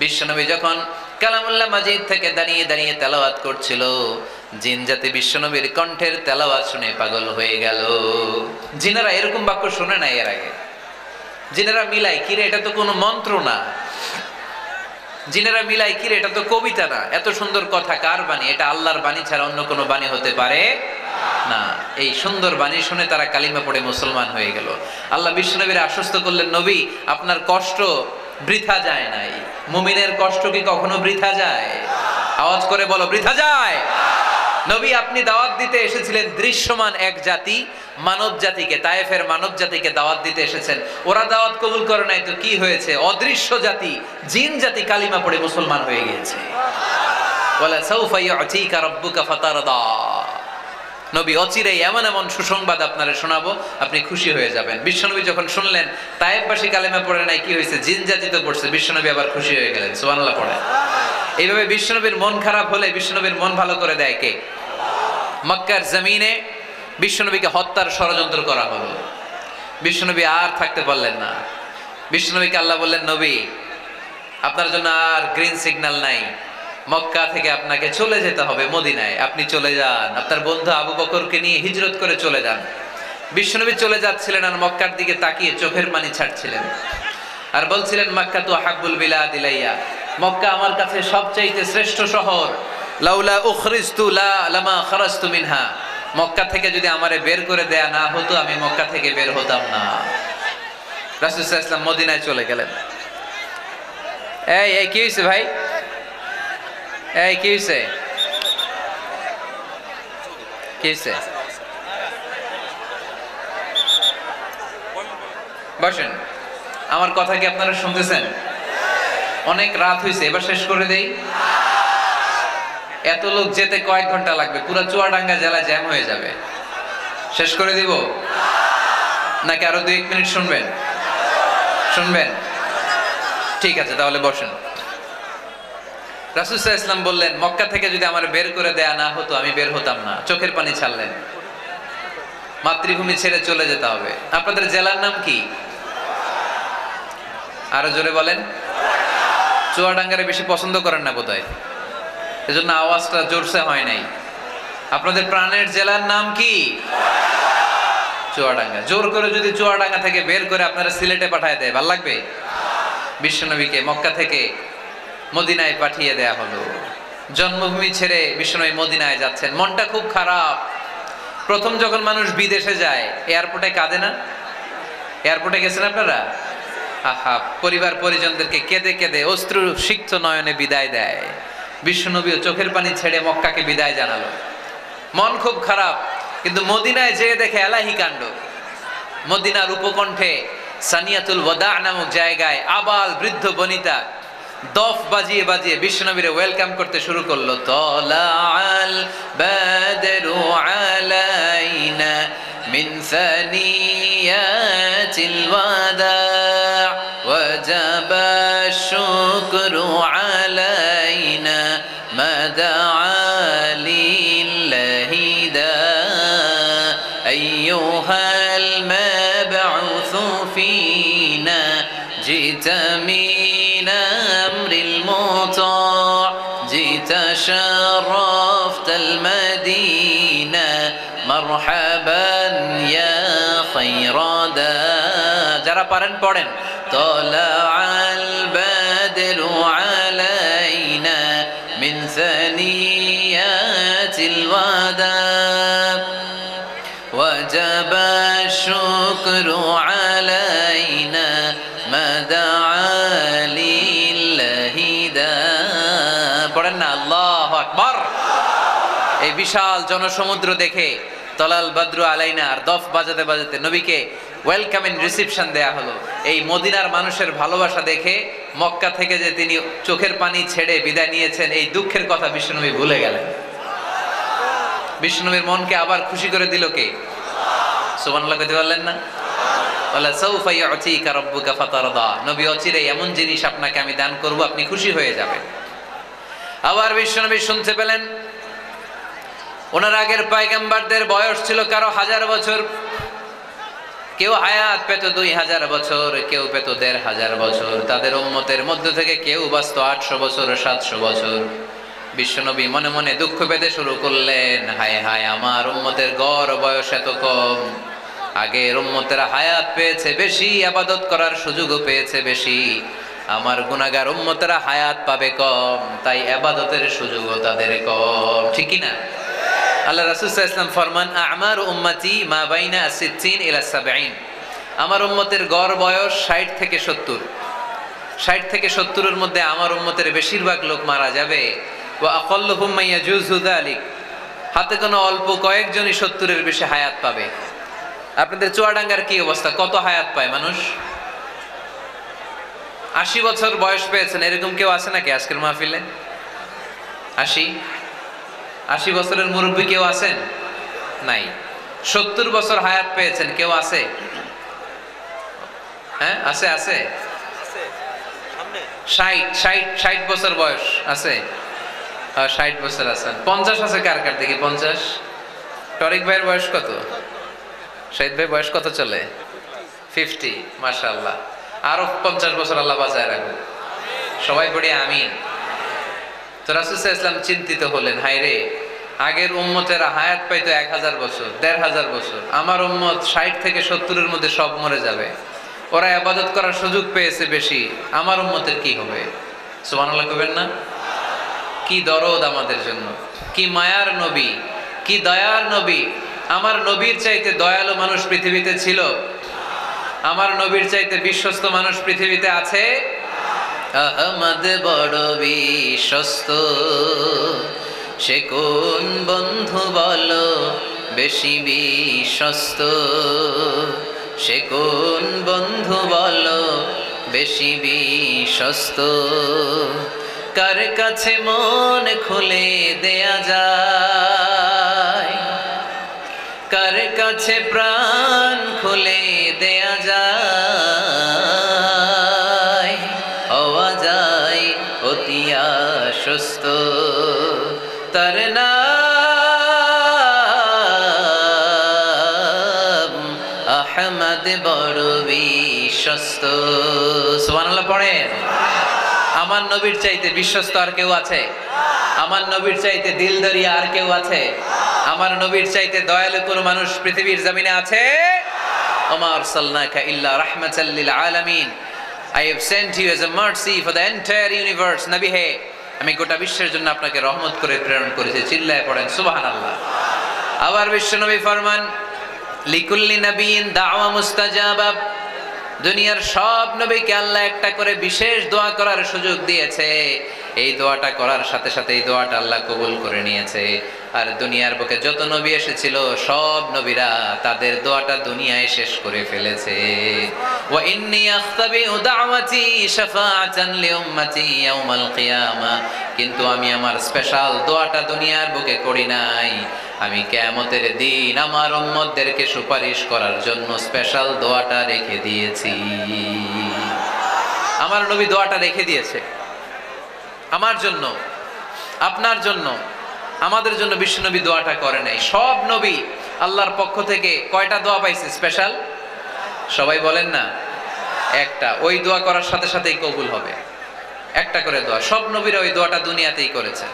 বিশ্বনবী যখন কালামুল্লাহ মাজিদ থেকে দাঁড়িয়ে দাঁড়িয়ে তেলাওয়াত করছিল, জিন জাতি বিশ্বনবীর কণ্ঠের তেলাওয়াত শুনে পাগল হয়ে গেল। জিনেরা এরকম বাক্য শুনে নাই এর আগে। জিনেরা মিলাই, কিরে এটা তো কোনো মন্ত্র না। জিনেরা মিলাই, কিরে এটা তো কবিতা না। এত সুন্দর কথা কার বাণী? এটা আল্লাহর বাণী ছাড়া অন্য কোনো বাণী হতে পারে না। এই সুন্দর বাণী শুনে তারা কালিমা পড়ে মুসলমান হয়ে গেল। আল্লাহ বিশ্বনবীর আশ্বস্ত করলেন, নবী আপনার কষ্ট বৃথা যায় নাই। মুমিনের কষ্ট কি কখনো বৃথা যায়? আওয়াজ করে বলো, বৃথা যায়? নবী আপনি দাওয়াত দিতে এসেছিলেন দৃশ্যমান এক জাতি, মানব জাতিকে, তায়েফের মানব জাতিকে দাওয়াত দিতে এসেছেন। ওরা দাওয়াত কবুল করে নাই তো কি হয়েছে? অদৃশ্য জাতি, জিন জাতি কালিমা পড়ে মুসলমান হয়ে গিয়েছে। ওয়ালা সাউফা ইউতিকা রাব্বুকা ফাতারদা। নবী অচিরেই এমন এমন সুসংবাদ আপনারে শোনাবো, আপনি খুশি হয়ে যাবেন। বিশ্বনবী যখন শুনলেন তায়েফবাসী কালিমা পড়ে নাই, কি হয়েছে? জিন জাতি তো পড়ছে। বিশ্বনবী আবার খুশি হয়ে গেলেন। সুবহানাল্লাহ পড়ে। এইভাবে বিশ্বনবীর মন খারাপ হলে বিশ্বনবীর মন ভালো করে দেয় কে? মক্কার জমিনে বিশ্বনবীকে হত্যার ষড়যন্ত্র করা হলো। বিশ্বনবী আর থাকতে পারলেন না। বিশ্বনবীকে আল্লাহ বললেন, নবী আপনার জন্য আর গ্রিন সিগন্যাল নাই, মক্কা থেকে আপনাকে চলে যেতে হবে মদিনায়। আপনি চলে যান, আপনার বন্ধু আবু বকরকে নিয়ে হিজরত করে চলে যান। বিশ্বনবী চলে যাচ্ছিলেন আর মক্কার দিকে তাকিয়ে চোখের পানি ছাড়ছিলেন আর বলছিলেন, মক্কা তো হাব্বুল বিলাদ ইলাইয়া, মক্কা আমার কাছে সবচাইতে শ্রেষ্ঠ শহর। লাউলা উখরিজতু লামা খারাজতু মিনহা, মক্কা থেকে যদি আমারে বের করে দেয়া না হতো আমি মক্কা থেকে বের হতাম না। রাসূল সাল্লাল্লাহু আলাইহি ওয়াসাল্লাম মদিনায় চলে গেলেন। এই কি হইছে ভাই? এই কি হইছে? কি হইছে? বসেন। আমার কথা কি আপনারা শুনতেছেন? অনেক রাত হয়েছে, এবার শেষ করে দেই। এত লোক যেতে কয়েক ঘন্টা লাগবে, পুরো চুয়াডাঙ্গা জেলা জ্যাম হয়ে যাবে। শেষ করে দিব নাকি আরো 2-1 মিনিট শুনবেন? শুনবেন? ঠিক আছে, তাহলে বসেন। রাসূল সাল্লাল্লাহু আলাইহি ওয়াসাল্লাম বললেন, মক্কা থেকে যদি আমার বের করে দেয়া না হতো আমি বের হতাম না। চোখের পানি ছাড়লেন। মাতৃভূমি ছেড়ে চলে যেতে হবে। আপনাদের জেলার নাম কি? আরো জোরে বলেন। চুয়াডাঙ্গারে বেশি পছন্দ করেন না বোধহয়, এজন্য আওয়াজটা জোরসে হয় নাই। আপনাদের প্রাণের জেলার নাম কি? চুয়াডাঙ্গা। জোর করে যদি চুয়াডাঙ্গা থেকে বের করে আপনারা সিলেটে পাঠায় দেয়, ভাল লাগবে? বিশ্বনবীকে মক্কা থেকে মদিনায় পাঠিয়ে দেয়া হলো। জন্মভূমি ছেড়ে বিশ্বনবী মদিনায় যাচ্ছেন, মনটা খুব খারাপ। প্রথম যখন মানুষ বিদেশে যায় এয়ারপোর্টে কাঁদে না? এয়ারপোর্টে গেছেন আপনারা? আহা, পরিবার পরিজনদেরকে কেঁদে কেঁদে অশ্রু সিক্ত নয়নে বিদায় দেয়। বিশ্বনবীও চোখের পানি ছেড়ে মক্কাকে বিদায় জানালো। মন খুব খারাপ, কিন্তু মদিনায় যেয়ে দেখে এলাহি কাণ্ড। মদিনার উপকণ্ঠে সানিয়াতুল ওয়াদা নামক জায়গায় আবাল বৃদ্ধ বনিতা দফ বাজিয়ে বাজিয়ে বিশ্বনবীরে ওয়েলকাম করতে শুরু করলো। তালাআল বাদরু আলাইনা মিন সানিয়াতিল ওয়াদা ওয়াজাবা শুকরু আলাইনা মাদা লিল্লাহি দা আইয়ুহাল মাবউসু ফিনা জিতা মিন আমরিল মুতা' জিতা শারাফতাল মাদিনা মারহাবান ইয়া খায়রাদা। যারা পারেন পড়েন। তালাআল বাদরু আলাইনা মিন সানিয়াতিল ওয়াদা ওয়াজাবা শুকরু আলাইনা মাদা লিল্লাহি দা। পড়েন না? আল্লাহু আকবার। এই বিশাল জনসমুদ্র দেখে তলাল বদরু আলাইনা আর দফ বাজাতে বাজাতে নবীকে ওয়েলকাম ইন রিসিপশন দেয়া হলো। এই মদিনার মানুষের ভালোবাসা দেখে মক্কা থেকে যে তিনি চোখের পানি ছেড়ে বিদায় নিয়েছেন, এই দুঃখের কথা বিশ্বনবী ভুলে গেলেন। বিশ্বনবীর মনকে আবার খুশি করে দিল কে? সুবহানাল্লাহ কইতে পারলেন না? ওয়ালা সাউফা ইউতিকা রাব্বুকা ফাতারদা। নবী অচিরেই এমন জিনিস আপনাকে আমি দান করব, আপনি খুশি হয়ে যাবেন। আবার বিশ্বনবী শুনতে পেলেন ওনার আগের পয়গম্বরদের বয়স ছিল কারো 1000 বছর, কেউ হায়াত পেত 2000 বছর, কেউ পেত 1500 বছর। তাদের উম্মতের মধ্য থেকে কেউ বাঁচত 800 বছর, 700 বছর। বিশ্বনবী মনে মনে দুঃখ পেতে শুরু করলেন, হায় হায়, আমার উম্মতের গড় বয়স এত কম। আগের উম্মতেরা হায়াত পেয়েছে বেশি, ইবাদত করার সুযোগও পেয়েছে বেশি। আমার গুনাহগার উম্মতেরা হায়াত পাবে কম, তাই ইবাদতের সুযোগও তাদের কম। ঠিক কি না? আল্লাহ রাসূল সাল্লাল্লাহু আলাইহি ওয়াসাল্লাম ফরমান, আ'মারু উম্মতি মা বাইনা 60 ইলা 70। আমার উম্মতের গড় বয়স 60 থেকে 70। 60 থেকে 70 এর মধ্যে আমার উম্মতের বেশিরভাগ লোক মারা যাবে। ওয়া আকাল্লুহুম মান ইয়াজুযু যালিক, হাতে কোনো অল্প কয়েকজনই 70 এর বেশি হায়াত পাবে। আপনাদের চুয়াডাঙ্গার কি অবস্থা? কত হায়াত পায় মানুষ? 80 বছর বয়স পেয়েছেন এরকম কেউ আছে নাকি আজকের মাহফিলে? 80 বছরের মুরব্বী কেউ আছেন? নাই। 70 বছর হায়াত পেয়েছেন কেউ আছে? হ্যাঁ, আছে আছে। 60 বছর বয়স আছে? 60 বছর আছেন। 50 আছে কার কার দেখি? 50। টরিক ভাইয়ের বয়স কত? শহীদ ভাই বয়স কত চলে? 50। মাশাআল্লাহ, আরো 50 বছর আল্লাহ বাঁচায় রাখুন। সবাই পড়ি আমিন। তো রাসূল সাল্লাল্লাহু আলাইহি ওয়াসাল্লাম চিন্তিত হলেন, হায় রে, আগের উম্মতেরা হায়াত পাইতো 1000 বছর, 1500 বছর। আমার উম্মত 60 থেকে 70 এর মধ্যে সব মরে যাবে। ওরা ইবাদত করার সুযোগ পেয়েছে বেশি, আমার উম্মতের কি হবে? সুবহানাল্লাহ কইবেন না? কি দরদ আমাদের জন্য, কি মায়ার নবী, কি দয়ার নবী। আমার নবীর চাইতে দয়ালু মানুষ পৃথিবীতে ছিল? আমার নবীর চাইতে বিশ্বস্ত মানুষ পৃথিবীতে আছে? আহমদ বড় বিশ্বস্ত, সে কোন বন্ধু বলো বেশি বিশ্বস্ত? সে কোন বন্ধু বলো বেশি বিশ্বস্ত? কার কাছে মন খুলে দেয়া যায়, কার কাছে প্রাণ খুলে দেয়া যায়, হওয়া যায় অতি আশ্বস্ত। তার নাম আহমদ বড় বিশ্বস্ত। সুবহানাল্লাহ পড়েন। আমার নবীর চাইতে বিশ্বস্ত আর কেউ আছে? আমার নবীর চাইতে দিলদারিয়া আর কেউ আছে? আমার নবীর চাইতে দয়ালু কোন মানুষ পৃথিবীর জমিনে আছে? ওমা আরসালনাকা ইল্লা রাহমাতাল লিল আলামিন। I have sent you as a mercy for the entire universe. নবী হে, আমি গোটা বিশ্বের জন্য আপনাকে রহমত করে প্রেরণ করেছি। চিল্লায় পড়েন সুবহানাল্লাহ। আবার বিশ্বনবী ফরমান, লিকুল্লি নবিয়িন দাওয়া মুস্তাজাবা। দুনিয়ার সব নবীকে আল্লাহ একটা করে বিশেষ দোয়া করার সুযোগ দিয়েছে। এই দোয়াটা করার সাথে সাথে এই দোয়াটা আল্লাহ কবুল করে নিয়েছে। আর দুনিয়ার বুকে যত নবী এসেছিল সব নবীরা তাদের দোয়াটা দুনিয়ায় শেষ করে ফেলেছে। ওয়া ইন্নী আখতাবিউ দাওয়াতি শাফাআতান লিউম্মতি ইয়াউমাল কিয়ামাহ। কিন্তু আমি আমার স্পেশাল দোয়াটা দুনিয়ার বুকে করি নাই, আমি কিয়ামতের দিন আমার উম্মতদেরকে সুপারিশ করার জন্য স্পেশাল দোয়াটা রেখে দিয়েছি। আমার নবী দোয়াটা রেখে দিয়েছে আমার জন্য, আপনার জন্য, আমাদের জন্য। বিশ্বনবী দোয়াটা করে নাই। সব নবী আল্লাহর পক্ষ থেকে কয়টা দোয়া পাইছে স্পেশাল? সবাই বলেন না? একটা। ওই দোয়া করার সাথে সাথেই কবুল হবে। একটা করে দোয়া। সব নবীরা ওই দোয়াটা দুনিয়াতেই করেছে,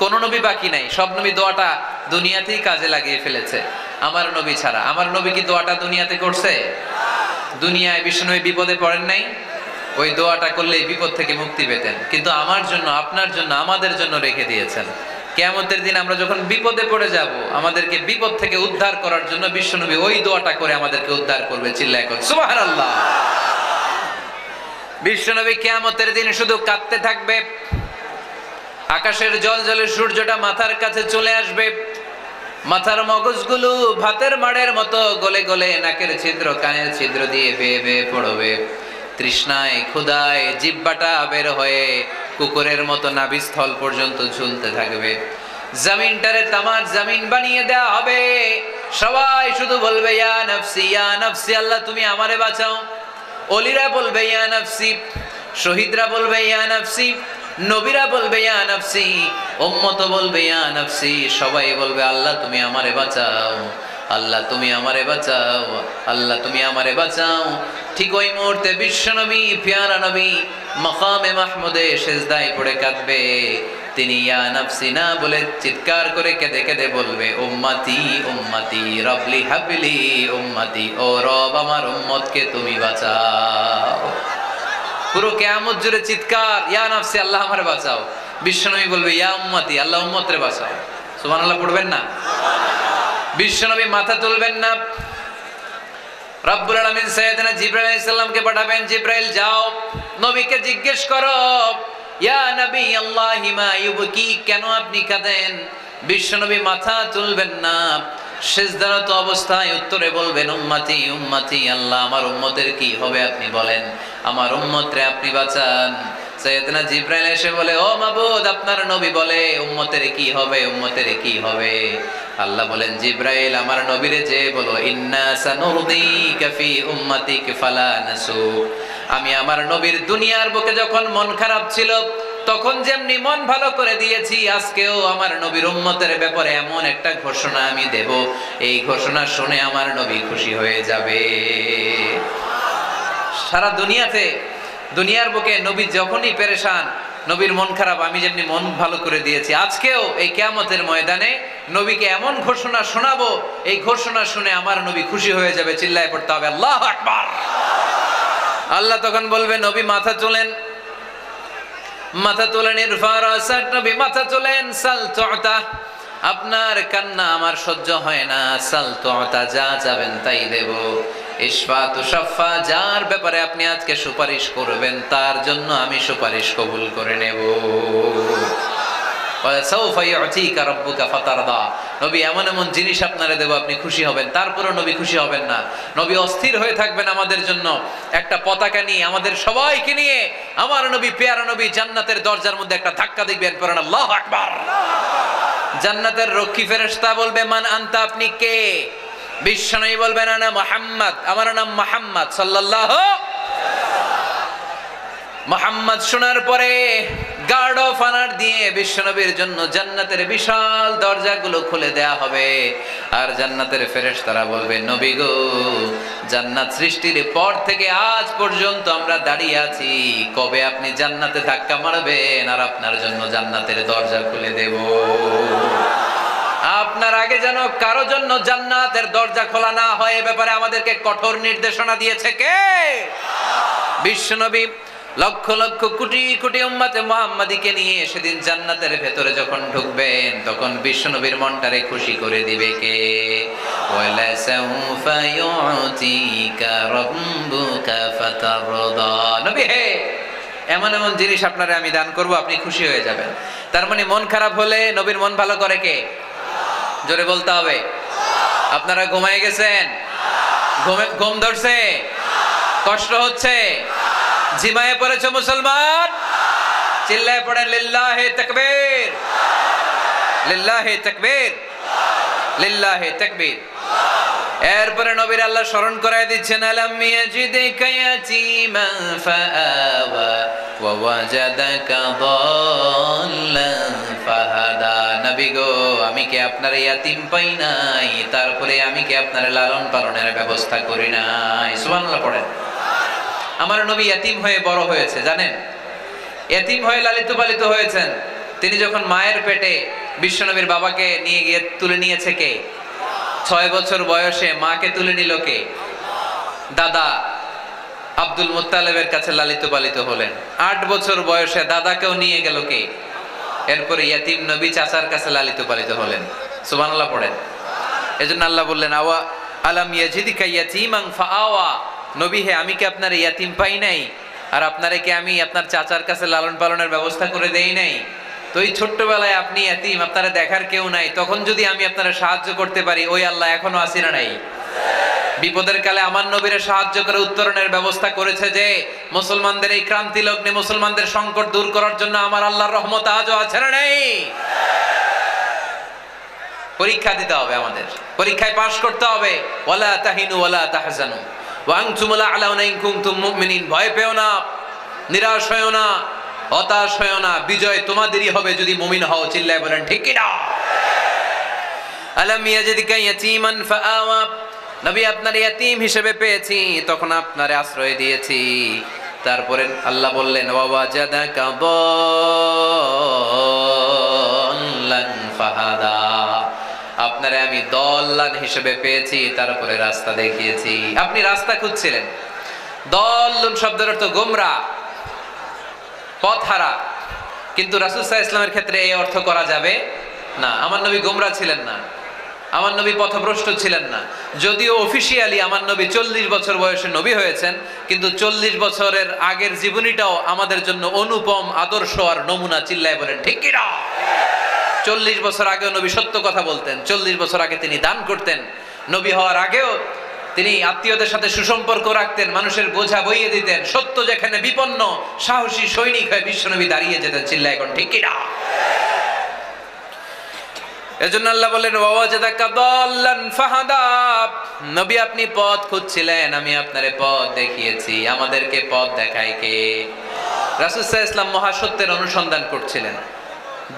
কোন নবী বাকি নাই। সব নবী দোয়াটা দুনিয়াতেই কাজে লাগিয়ে ফেলেছে, আমার নবী ছাড়া। আমার নবী কি দোয়াটা দুনিয়াতে করছে? দুনিয়ায় বিশ্বনবী বিপদে পড়েন নাই, ওই দোয়াটা করলেই বিপদ থেকে মুক্তি পেতেন। কিন্তু আমার জন্য, আপনার জন্য, আমাদের জন্য রেখে দিয়েছেন। কিয়ামতের দিন আমরা যখন বিপদে পড়ে যাব, আমাদেরকে বিপদ থেকে উদ্ধার করার জন্য বিশ্বনবী ওই দোয়াটা করে আমাদেরকে উদ্ধার করবে। চিল্লায় কোন সুবহানাল্লাহ। বিশ্বনবী কিয়ামতের দিন শুধু কাঁদতে থাকবে, আকাশের জলজলে সূর্যটা মাথার কাছে চলে আসবে, মাথার মগজগুলো ভাতের মাড়ের মতো গলে গলে নাকের ছিদ্র কানের ছিদ্র দিয়ে বেয়ে বেয়ে পড়বে। তৃষ্ণায় ক্ষুধায় জিহ্বাটা বের হয়ে কুকুরের মতো নাভিস্থল পর্যন্ত ঝুলতে থাকবে। জমিনটারে তামার জমিন বানিয়ে দেওয়া হবে। সবাই শুধু বলবে ইয়া নফসি, আল্লাহ তুমি আমারে বাঁচাও। অলিরা বলবে ইয়া নফসি, শহীদরা বলবে ইয়া নফসি, নবীরা বলবে ইয়া নফসি, উম্মত বলবে ইয়া নফসি। সবাই বলবে আল্লাহ তুমি আমারে বাঁচাও, আল্লাহ তুমি আমারে বাঁচাও, আল্লাহ তুমি আমারে বাঁচাও। ঠিক ওই মুহূর্তে বিশ্বনবী প্যারা নবী মাকামে মাহমুদে সিজদায় পড়ে কাঁদবে। তিনি ইয়া নফসি না বলে চিৎকার করে কেঁদে কেঁদে বলবে উম্মতি উম্মতি রবলি হাবলি উম্মতি, ও রব আমার উম্মতকে তুমি বাঁচাও। পুরো কিয়ামত জুড়ে চিৎকার ইয়া নফসি আল্লাহ আমারে বাঁচাও। বিশ্বনবী বলবে ইয়া উম্মতি আল্লাহ উম্মতরে বাঁচাও। সুবহানাল্লাহ পড়বেন না? বিশ্বনবী মাথা তুলবেন না। রব্বুল আলামিন সাইয়েদনা জিবরাইল আলাইহিস সালামকে পাঠাবেন, জিবরাইল যাও নবীকে জিজ্ঞেস করো ইয়া নবী আল্লাহি মা ইউবকি, কেন আপনি কাঁদেন? বিশ্বনবী মাথা তুলবেন না, সিজদারত অবস্থায় উত্তরে বলবেন উম্মতি উম্মতি, আল্লাহ আমার উম্মতের কি হবে আপনি বলেন, আমার উম্মতরে আপনি বাঁচান। সাইয়েদনা জিবরাইল এসে বলে ও মাবুদ আপনার নবী বলে উম্মতের কি হবে, উম্মতের কি হবে? আল্লাহ বলেন জিবরাইল আমার নবীরে যে বলো ইন্না সানুরদিকা ফি উম্মাতিক ফালা নাসু। আমি আমার নবীর দুনিয়ার বুকে যখন মন খারাপ ছিল তখন যেমনি মন ভালো করে দিয়েছি, আজকেও আমার নবীর উম্মতের ব্যাপারে এমন একটা ঘোষণা আমি দেব, এই ঘোষণা শুনে আমার নবী খুশি হয়ে যাবে। সারা দুনিয়াতে দুনিয়ার বুকে নবী যখনই পেরেশান, নবীর মন খারাপ, আমি যেমনি মন ভালো করে দিয়েছি, আজকেও এই কিয়ামতের ময়দানে নবীকে এমন ঘোষণা শোনাবো, এই ঘোষণা শুনে আমার নবী খুশি হয়ে যাবে। চিল্লায় পড়তে হবে আল্লাহু আকবার। আল্লাহ তখন বলবে নবী মাথা তোলেন, মাথা তোলেন, ইরফা রাসাক, নবী মাথা তোলেন, সাল তুতা, আপনার কান্না আমার সহ্য হয় না, সাল তুতা, যা চাবেন তাই দেব। ইশফা তুশাফা, যার ব্যাপারে আপনি আজকে সুপারিশ করবেন তার জন্য আমি সুপারিশ কবুল করে নেব। সাউফা ইউতিকা রাব্বুকা ফাতারদা, নবী এমন এমন জিনিস আপনারে দেব আপনি খুশি হবেন। তারপরে নবী খুশি হবেন না, নবী অস্থির হয়ে থাকবেন আমাদের জন্য একটা পতাকা নিয়ে, আমাদের সবাইকে নিয়ে আমার নবী পেয়ারা নবী জান্নাতের দরজার মধ্যে একটা ধাক্কা দিবেন, পড়েন আল্লাহু আকবার। জান্নাতের রক্ষী ফেরেশতা বলবে মান আনতা, আপনি কে? বিশ্বনবী বলবেন আনা মুহাম্মদ, আমার নাম মুহাম্মদ সাল্লাল্লাহু। মুহাম্মদ শোনার পরে গার্ড অফ অনার দিয়ে বিশ্বনবীর জন্য জান্নাতের বিশাল দরজাগুলো খুলে দেয়া হবে। আর জান্নাতের ফেরেশতারা বলবে নবী গো, জান্নাত সৃষ্টির পর থেকে আজ পর্যন্ত আমরা দাঁড়িয়ে আছি, কবে আপনি জান্নাতে ধাক্কা মারবেন আর আপনার জন্য জান্নাতের দরজা খুলে দেব। আপনার আগে যেন কারো জন্য জান্নাতের দরজা খোলা না হয়, এ ব্যাপারে আমাদেরকে কঠোর নির্দেশনা দিয়েছে কে? বিশ্বনবী লক্ষ লক্ষ কোটি কোটি উম্মতে মুহাম্মাদীকে নিয়ে সেদিন জান্নাতের ভেতরে যখন ঢুকবেন তখন বিশ্বনবীর মনটারে খুশি করে দিবে কে? ওয়ালা সাউফা ইউতিকা রাব্বুকা ফাতারদা, নবী হে এমন এমন জিনিস আপনারে আমি দান করব, আপনি খুশি হয়ে যাবেন। তার মানে মন খারাপ হলে নবীর মন ভালো করে কে? জোরে বলতে হবে। আপনারা ঘুমায় গেছেন? ঘুম ধরছে? কষ্ট হচ্ছে? জিমায়ে পড়েছে মুসলমান? চিল্লায় পড়েন লিল্লাহে তাকবীর, লিল্লাহে তাকবীর, লিল্লাহে তাকবীর। এরপরে নবীর আল্লাহ স্মরণ করায় দিচ্ছেন আলাম ইয়াজিদিকা ইয়াতীমান ফাআওয়া ওয়া ওয়াজাদাকা দাল্লান ফাহাদা। নবী গো, আমি কি আপনার ইয়াতীম পাই নাই, তারপরে আমি কি আপনার লালন পালনের ব্যবস্থা করি নাই? সুবহানাল্লাহ পড়েন। আমার নবী ইয়াতীম হয়ে বড় হয়েছে, জানেন? ইয়াতীম হয়ে লালিত পালিত হয়েছেন। তিনি যখন মায়ের পেটে বিশ্বনবীর বাবাকে নিয়ে গিয়ে তুলে নিয়েছে কে? 6 বছর বয়সে মাকে তুলে নিল কে? দাদা আব্দুল মুত্তালিবের কাছে লালিত পালিত হলেন। 8 বছর বয়সে দাদাকেও নিয়ে গেল কে? এরপরে ইয়াতীম নবী চাচার কাছে লালিত পালিত হলেন। সুবহানাল্লাহ পড়েন। এজন্য আল্লাহ বললেন আওয়া আলাম ইয়াজিদিকা ইয়াতীমান ফাআওয়া, নবী হে আমি কি আপনার ইয়াতীম পাই নাই আর আপনারে কি আমি আপনার চাচার কাছে লালন পালনের ব্যবস্থা করে দেই নাই? তো এই ছোট্টবেলায় আপনি এতিম, আপনারা দেখার কেউ নাই, তখন যদি আমি আপনারা সাহায্য করতে পারি, ওই আল্লাহ এখনো আসি না নাই? বিপদের কালে আমার নবীরে সাহায্য করে উত্তরণের ব্যবস্থা করেছে যে মুসলমানদের এই ক্রান্তি লগ্নে মুসলমানদের সংকট দূর করার জন্য আমার আল্লাহর রহমত আজও আছে না নাই? পরীক্ষা দিতে হবে, আমাদের পরীক্ষায় পাশ করতে হবে। ওয়ালা তাহিনু ওয়ালা তাহজানু ওয়া আনতুমুল আ'লাউনা ইন কুনতুম মুমিনিন। ভয় পেও না, নিরাশ হয়ো না, হতাশ হয়ো না, বিজয় তোমাদেরই হবে যদি মুমিন হও। চিল্লায় বলেন ঠিক কি না? আলাম ইয়াজিদকা ইয়াতীমান ফাআওয়া। নবী আপনার ইয়াতীম হিসেবে পেয়েছি, তখন আপনারে আশ্রয় দিয়েছি। তারপরে আল্লাহ বললেন ওয়া ওয়াজাদাকা দাল্লান ফাহাদা। আপনারে আমি দল্লান হিসেবে পেয়েছি, তারপরে রাস্তা দেখিয়েছি। আপনি রাস্তা খুঁজছিলেন। দল্লুন শব্দের অর্থ গোমরাহ, পথহারা। কিন্তু রাসূল সাল্লাল্লাহু আলাইহি ওয়াসাল্লামের ক্ষেত্রে এই অর্থ করা যাবে না। আমার নবী গোমরাহ ছিলেন না, আমার নবী পথভ্রষ্ট ছিলেন না। যদিও অফিশিয়ালি আমার নবী 40 বছর বয়সে নবী হয়েছেন, কিন্তু 40 বছরের আগের জীবনীটাও আমাদের জন্য অনুপম আদর্শ আর নমুনা। চিল্লায় বলেন ঠিক কি না? 40 বছর আগেও নবী সত্য কথা বলতেন। 40 বছর আগে তিনি দান করতেন। নবী হওয়ার আগেও তিনি আত্মীয়দের সাথে সুসম্পর্ক রাখতেন, মানুষের বোঝা বইয়ে দিতেন। সত্য যেখানে বিপন্ন, সাহসী সৈনিক হয়ে বিশ্বনবী দাঁড়িয়ে যেতেন। চিল্লায় এখন ঠিক কি না? এজন্য আল্লাহ বলেন ওয়াজাদাকা দাল্লান ফাহাদা। নবী আপনি পথ খুঁজছিলেন, আমি আপনারে পথ দেখিয়েছি। আমাদেরকে পথ দেখায় কে? রাসূল সাল্লাল্লাহু আলাইহি ওয়াসাল্লাম মহাসত্যের অনুসন্ধান করছিলেন।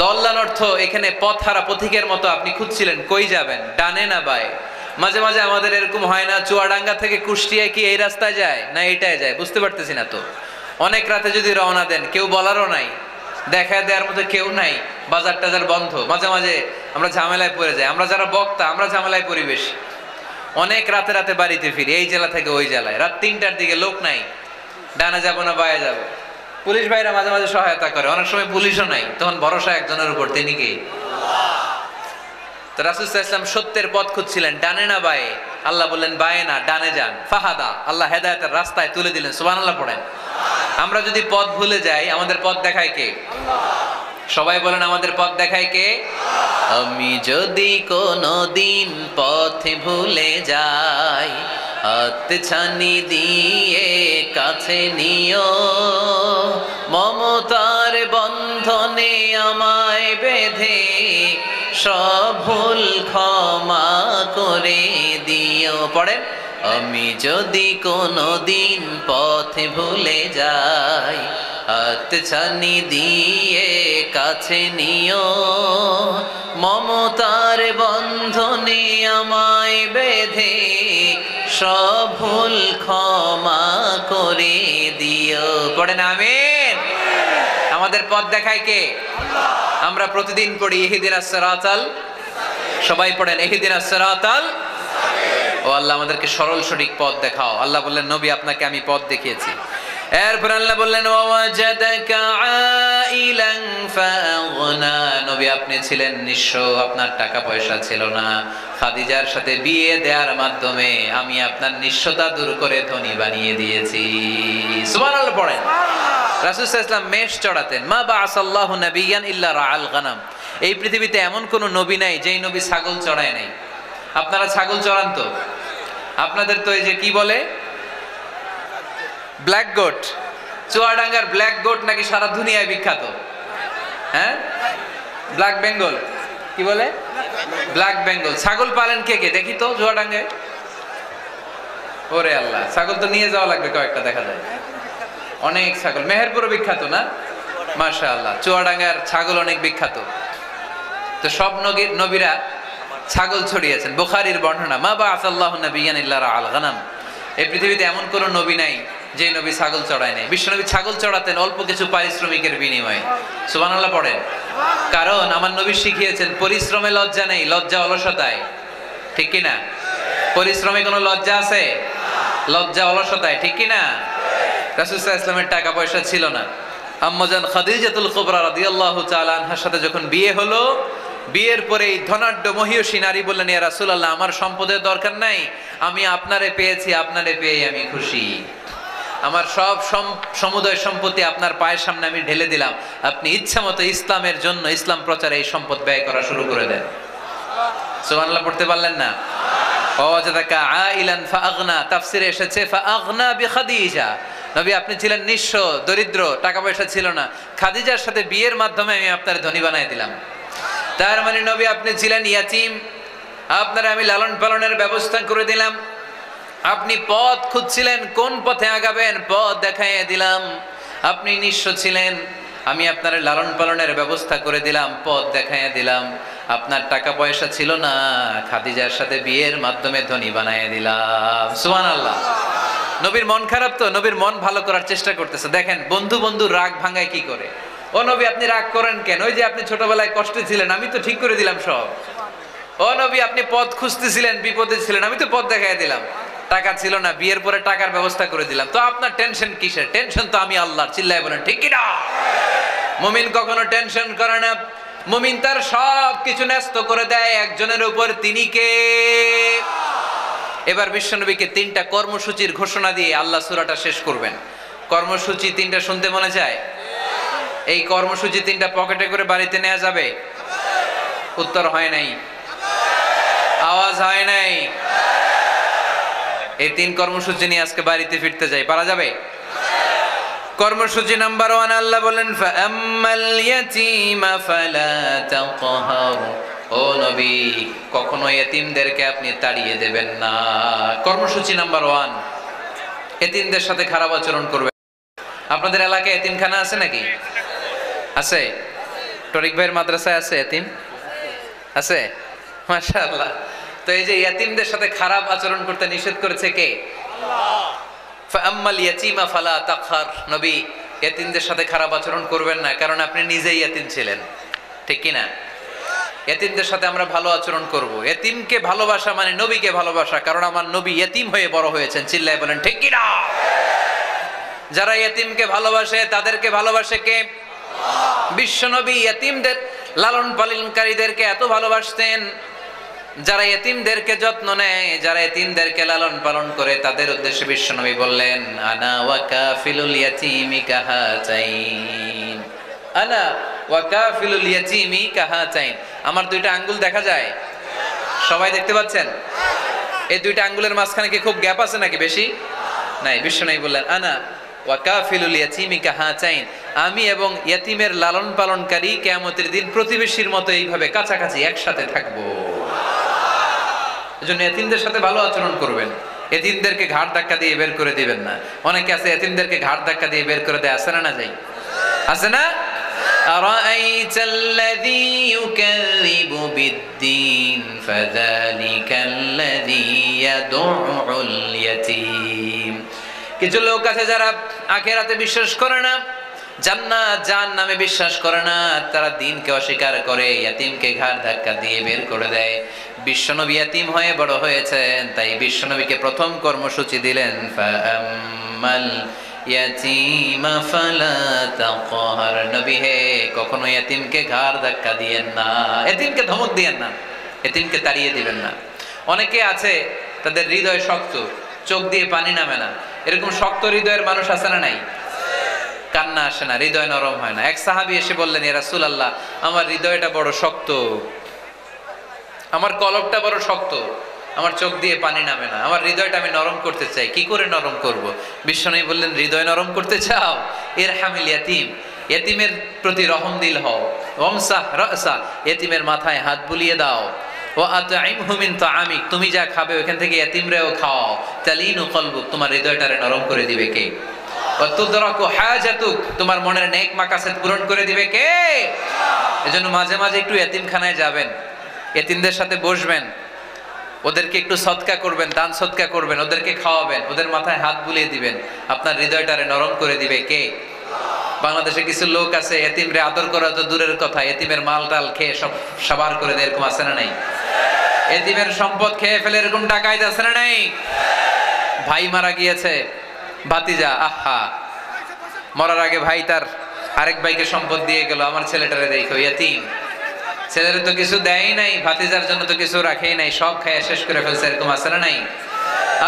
দল্লান অর্থ এখানে পথহারা, পথিকের মতো আপনি খুঁজছিলেন। কই যাবেন? ডানে না বায়ে? মাঝে মাঝে আমাদের এরকম হয় না, চুয়াডাঙ্গা থেকে কুষ্টিয়ায় কি এই রাস্তায় যায় না এইটায় যায়? বুঝতে পারতেছি না তো। অনেক রাতে যদি রওনা দেন, কেউ বলারও নাই, দেখা দেওয়ার মতো কেউ নাই, বাজার টাজার বন্ধ। মাঝে মাঝে আমরা ঝামেলায় পড়ে যাই। আমরা যারা বক্তা, আমরা ঝামেলায় পরিবেশ। অনেক রাতে রাতে বাড়িতে ফিরি, এই জেলা থেকে ওই জেলায়, রাত 3টার দিকে, লোক নাই, ডানে যাবো না বায়ে যাবো। পুলিশ ভাইরা মাঝে মাঝে সহায়তা করে, অনেক সময় পুলিশও নাই, তখন ভরসা একজনের উপর, তিনি কি? তো রাসূল সাল্লাল্লাহু আলাইহি ওয়াসাল্লাম সত্যের পথ খুঁজছিলেন। ডানে না বায়ে? আল্লাহ বললেন বায়ে না, ডানে যান। ফাহাদা, আল্লাহ হেদায়েতের রাস্তায় তুলে দিলেন। সুবহানাল্লাহ পড়েন। আমরা যদি পথ ভুলে যাই, আমাদের পথ দেখায় কে? সবাই বলেন আমাদের পথ দেখায় কে? আমি যদি কোনদিন পথ ভুলে যাই, হাতছানি দিয়ে কাছে নিও, মমতার বন্ধনে আমায় বেঁধে সব ভুল ক্ষমা করে দিও। পড়েন, আমি যদি কোনদিন পথ ভুলে যাই, হাতছানি দিয়ে কাছে নিও, মমতার বন্ধনে আমায় বেঁধে সব ভুল ক্ষমা করে দিও। পড়েন আমিন। আমাদের পথ দেখায় কে? আমরা প্রতিদিন পড়ি ইহদিনাস সিরাতাল, সবাই পড়েন ইহদিনাস সিরাতাল। ও আল্লাহ আমাদেরকে সরল সঠিক পথ দেখাও। আল্লাহ বললেন নবী আপনাকে আমি পথ দেখিয়েছি। এরপর আল্লাহ বললেন ওয়াজাদাকা আইলান ফাআগনা। নবী আপনি ছিলেন নিঃস্ব, আপনার টাকা পয়সা ছিল না। খাদিজার সাথে বিয়ে দেওয়ার মাধ্যমে আমি আপনার নিঃস্বতা দূর করে ধনী বানিয়ে দিয়েছি। সুবহানাল্লাহ পড়েন। রাসূল সাল্লাল্লাহু আলাইহি ওয়াসাল্লাম মেষ চড়াতেন। মা বাআসাল্লাহু নাবিয়ান ইল্লা রাআল গানাম। এই পৃথিবীতে এমন কোন নবী নাই যেই নবী ছাগল চড়ায় নাই। আপনারা ছাগল চড়ান তো? আপনাদের তো এই যে কি বলে ব্ল্যাক গোট, চুয়াডাঙ্গার ব্ল্যাক গোট নাকি সারা দুনিয়ায় বিখ্যাত। হ্যাঁ, ব্ল্যাক বেঙ্গল, কি বলে ব্ল্যাক বেঙ্গল। ছাগল পালেন কে কে দেখি তো চুয়াডাঙ্গায়? ওরে আল্লাহ, ছাগল তো নিয়ে যাওয়া লাগবে কয়েকটা, দেখা যায় অনেক ছাগল। মেহেরপুরও বিখ্যাত না? মাশাআল্লাহ, চুয়াডাঙ্গার ছাগল অনেক বিখ্যাত। তো সব নবীরা ছাগল ছড়িয়েছেন। বুখারীর বর্ণনা, মা বাআসাল্লাহু নাবিয়ান ইল্লা রাআল গানাম। এই পৃথিবীতে এমন কোন নবী নাই যে নবী ছাগল চড়ায় নাই। বিশ্বনবী ছাগল চড়াতেন অল্প কিছু পারিশ্রমিকের বিনিময়ে। সুবহানাল্লাহ পড়েন। কারণ আমার নবী শিখিয়েছেন পরিশ্রমে লজ্জা নেই, লজ্জা অলসতায়। ঠিক কি না? পরিশ্রমে কোনো লজ্জা আছে? লজ্জা অলসতায়। ঠিক কি না? রাসূল সাল্লাল্লাহু আলাইহি ওয়াসাল্লামের টাকা পয়সা ছিল না। আম্মাজান খাদিজাতুল কুবরা রাদিয়াল্লাহু তাআলা আনহার সাথে যখন বিয়ে হলো, বিয়ের পরে এই ধনাঢ্য মহিয়সী নারী বললেন, ইয়া রাসূলুল্লাহ, আমার সম্পদের দরকার নাই, আমি আপনারে পেয়েছি, আপনারে পেয়ে আমি খুশি। আমার সব সমুদয় সম্পত্তি আপনার পায়ের সামনে আমি ঢেলে দিলাম, আপনি ইচ্ছা মতো ইসলামের জন্য, ইসলাম প্রচারে এই সম্পদ ব্যয় করা শুরু করে দেন। সুবহানাল্লাহ পড়তে পারলেন না? ওয়াজাদাকা আইলান ফাআগনা, তাফসিরে এসেছে ফাআগনা বিখাদিজা। নবী আপনি ছিলেন নিঃস্ব, দরিদ্র, টাকা পয়সা ছিল না, খাদিজার সাথে বিয়ের মাধ্যমে আমি আপনার ধনী বানাই দিলাম। তার মানে নবী আপনি ছিলেন ইয়াতীম, আপনার আমি লালন পালনের ব্যবস্থা করে দিলাম। আপনি পথ খুঁজছিলেন, কোন পথে আগাবেন, পথ দেখাইয়ে দিলাম। আপনি নিঃস্ব ছিলেন, আমি আপনার লালন পালনের ব্যবস্থা করে দিলাম, পথ দেখাইয়ে দিলাম। আপনার টাকা পয়সা ছিল না, খাদিজার সাথে বিয়ের মাধ্যমে ধনী বানাইয়ে দিলাম। সুবহানাল্লাহ। নবীর মন খারাপ তো, নবীর মন ভালো করার চেষ্টা করতেছে। দেখেন বন্ধু বন্ধু রাগ ভাঙায় কি করে। ও নবী আপনি রাগ করেন কেন? ওই যে আপনি ছোটবেলায় কষ্টে ছিলেন, আমি তো ঠিক করে দিলাম সব। ও নবী আপনি পথ খুঁজতেছিলেন, বিপদে ছিলেন, আমি তো পথ দেখাই দিলাম। টাকা ছিল না, বিয়ের পরে টাকার ব্যবস্থা করে দিলাম। তো আপনার টেনশন কিসের? টেনশন তো আমি আল্লাহর। চিল্লায় বলেন ঠিক কি না? মুমিন কখনো টেনশন করে না। মুমিন তার সব কিছু ন্যস্ত করে দেয় একজনের উপর, তিনি কে? এবার বিশ্বনবীকে 3টা কর্মসূচির ঘোষণা দিয়ে আল্লাহ সূরাটা শেষ করবেন। কর্মসূচি 3টা শুনতে মনে চায়? এই কর্মসূচি 3টা পকেটে করে বাড়িতে নেওয়া যাবে? উত্তর হয় নাই, আওয়াজ হয় নাই। এই 3 কর্মসূচি নিয়ে আজকে বাড়িতে ফিরতে যাই, পারা যাবে? কর্মসূচি নাম্বার 1 আল্লাহ বলেন ফাআম্মাল ইয়াতীমা ফালা তাকহার। ও নবী কখনো এতিমদেরকে আপনি তাড়িয়ে দেবেন না। কর্মসূচি নাম্বার 1, এতিমদের সাথে খারাপ আচরণ করবেন। আপনাদের এলাকায় এতিমখানা আছে নাকি? আছে? টরিক ভাইয়ের মাদ্রাসায় আছে এতিম? আছে? মাশাআল্লাহ। তো এই যে এতিমদের সাথে খারাপ আচরণ করতে নিষেধ করেছে কে? আল্লাহ। ফাআম্মাল ইয়াতীমা ফালা তাকহার। নবী এতিমদের সাথে খারাপ আচরণ করবেন না, কারণ আপনি নিজেই এতিম ছিলেন, ঠিক কি না? এতিমদের সাথে আমরা ভালো আচরণ করব। এতিমকে ভালোবাসা মানে নবীকে ভালোবাসা, কারণ আমার নবী এতিম হয়ে বড় হয়েছেন। চিল্লায় বলেন ঠিক কি না? যারা এতিমকে ভালোবাসে তাদেরকে ভালোবাসে কে? বিশ্ব নবী এতিমদের লালন পালনকারীদেরকে এত ভালোবাসতেন। যারা এতিমদেরকে যত্ন নেয়, যারা এতিমদেরকে লালন পালন করে, তাদের উদ্দেশ্যে বিশ্বনবী বললেন আনা ওয়া কাফিলুল ইয়াতীমি কাহাতাইন। আনা ওয়া কাফিলুল ইয়াতীমি কাহাতাইন। আমার 2টা আঙ্গুল দেখা যায়? সবাই দেখতে পাচ্ছেন? এই 2টা আঙ্গুলের মাঝখানে কি খুব গ্যাপ আছে নাকি বেশি? নাই। বিশ্বনবী বললেন আনা ওয়া কাফিলুল ইয়াতীমি কাহাতাইন। আমি এবং ইয়াতীমের লালন পালনকারী কিয়ামতের দিন প্রতিবেশীর মতো এইভাবে কাছাকাছি একসাথে থাকবো। এজন্য এতিমদের সাথে ভালো আচরণ করবেন। এতিমদেরকে ঘাড় ধাক্কা দিয়ে বের করে দিবেন না। অনেকে আছে এতিমদেরকে ঘাড় ধাক্কা দিয়ে বের করে দেয়, আছে না? না যাই আছে না? আরাআইতাল্লাযী ইউকাযযিবু বিদ্দীন ফাযালিকাল্লাযী ইয়াদউল ইয়াতীম। কিছু লোক আছে যারা আখিরাতে বিশ্বাস করে না, জান্নাত জাহান্নামে বিশ্বাস করে না, তারা দ্বীনকে অস্বীকার করে, ইয়াতীমকে ঘাড় ধাক্কা দিয়ে বের করে দেয়। বিশ্বনবী ইয়াতীম হয়ে বড় হয়েছেন, তাই বিশ্বনবীকে প্রথম কর্মসূচি দিলেন ফাআম্মাল ইয়াতীমা ফালা তাকহার। নবী হে কখনো ইয়াতীমকে ঘাড় ধাক্কা দিয়েন না, ইয়াতীমকে ধমক দিয়েন না, ইয়াতীমকে তাড়িয়ে দিবেন না। অনেকে আছে তাদের হৃদয় শক্ত, চোখ দিয়ে পানি নামে না। এরকম শক্ত হৃদয়ের মানুষ আছে না নাই? কান্না আসে না, হৃদয় নরম হয় না। এক সাহাবী এসে বললেন ইয়া রাসূলুল্লাহ, আমার হৃদয়টা বড় শক্ত, আমার কলবটা বড় শক্ত, আমার চোখ দিয়ে পানি নামে না, আমার হৃদয়টা আমি নরম করতে চাই, কি করে নরম করব? বিশ্বনবী বললেন হৃদয় নরম করতে চাও? ইরহামিল ইয়াতীম, ইয়াতীমের প্রতি রহম দিল হও। ওয়ামসাহ রাসা, ইয়াতীমের মাথায় হাত বুলিয়ে দাও। ওয়া আতঈমহু মিন তাআমিক, তুমি যা খাবে ওখান থেকে ইয়াতীমরেও খাওয়াও। তালিনু কলবুক, তোমার হৃদয়টারে নরম করে দিবে কে? ওয়া তুদরাকু হাজাতুক, তোমার মনের নেক মাকাসেদ পূরণ করে দিবে কে? এজন্য মাঝে মাঝে একটু ইয়াতীমখানায় যাবেন, ইয়াতীমদের সাথে বসবেন, ওদেরকে একটু সদকা করবেন, দান সদকা করবেন, ওদেরকে খাওয়াবেন, ওদের মাথায় হাত বুলিয়ে দিবেন, আপনার হৃদয়টারে নরম করে দিবে কে? বাংলাদেশে কিছু লোক আছে এতিমরে আদর করা তো দূরের কথা, এতিমের মাল টাল খেয়ে সব সাবার করে দেয়, এরকম আছে না নাই? এতিমের সম্পদ খেয়ে ফেলে এরকম ডাকাইত আছে না নাই? ভাই মারা গিয়েছে, ভাতিজা আহা, মরার আগে ভাই তার আরেক ভাইকে সম্পদ দিয়ে গেল, আমার ছেলেটারে দেখো এতিম, ছেলের তো কিছু দেয় নাই, ভাতিজার জন্য তো কিছু রাখেই নাই, সব খেয়ে শেষ করে ফেলছে, এরকম আছে না নাই?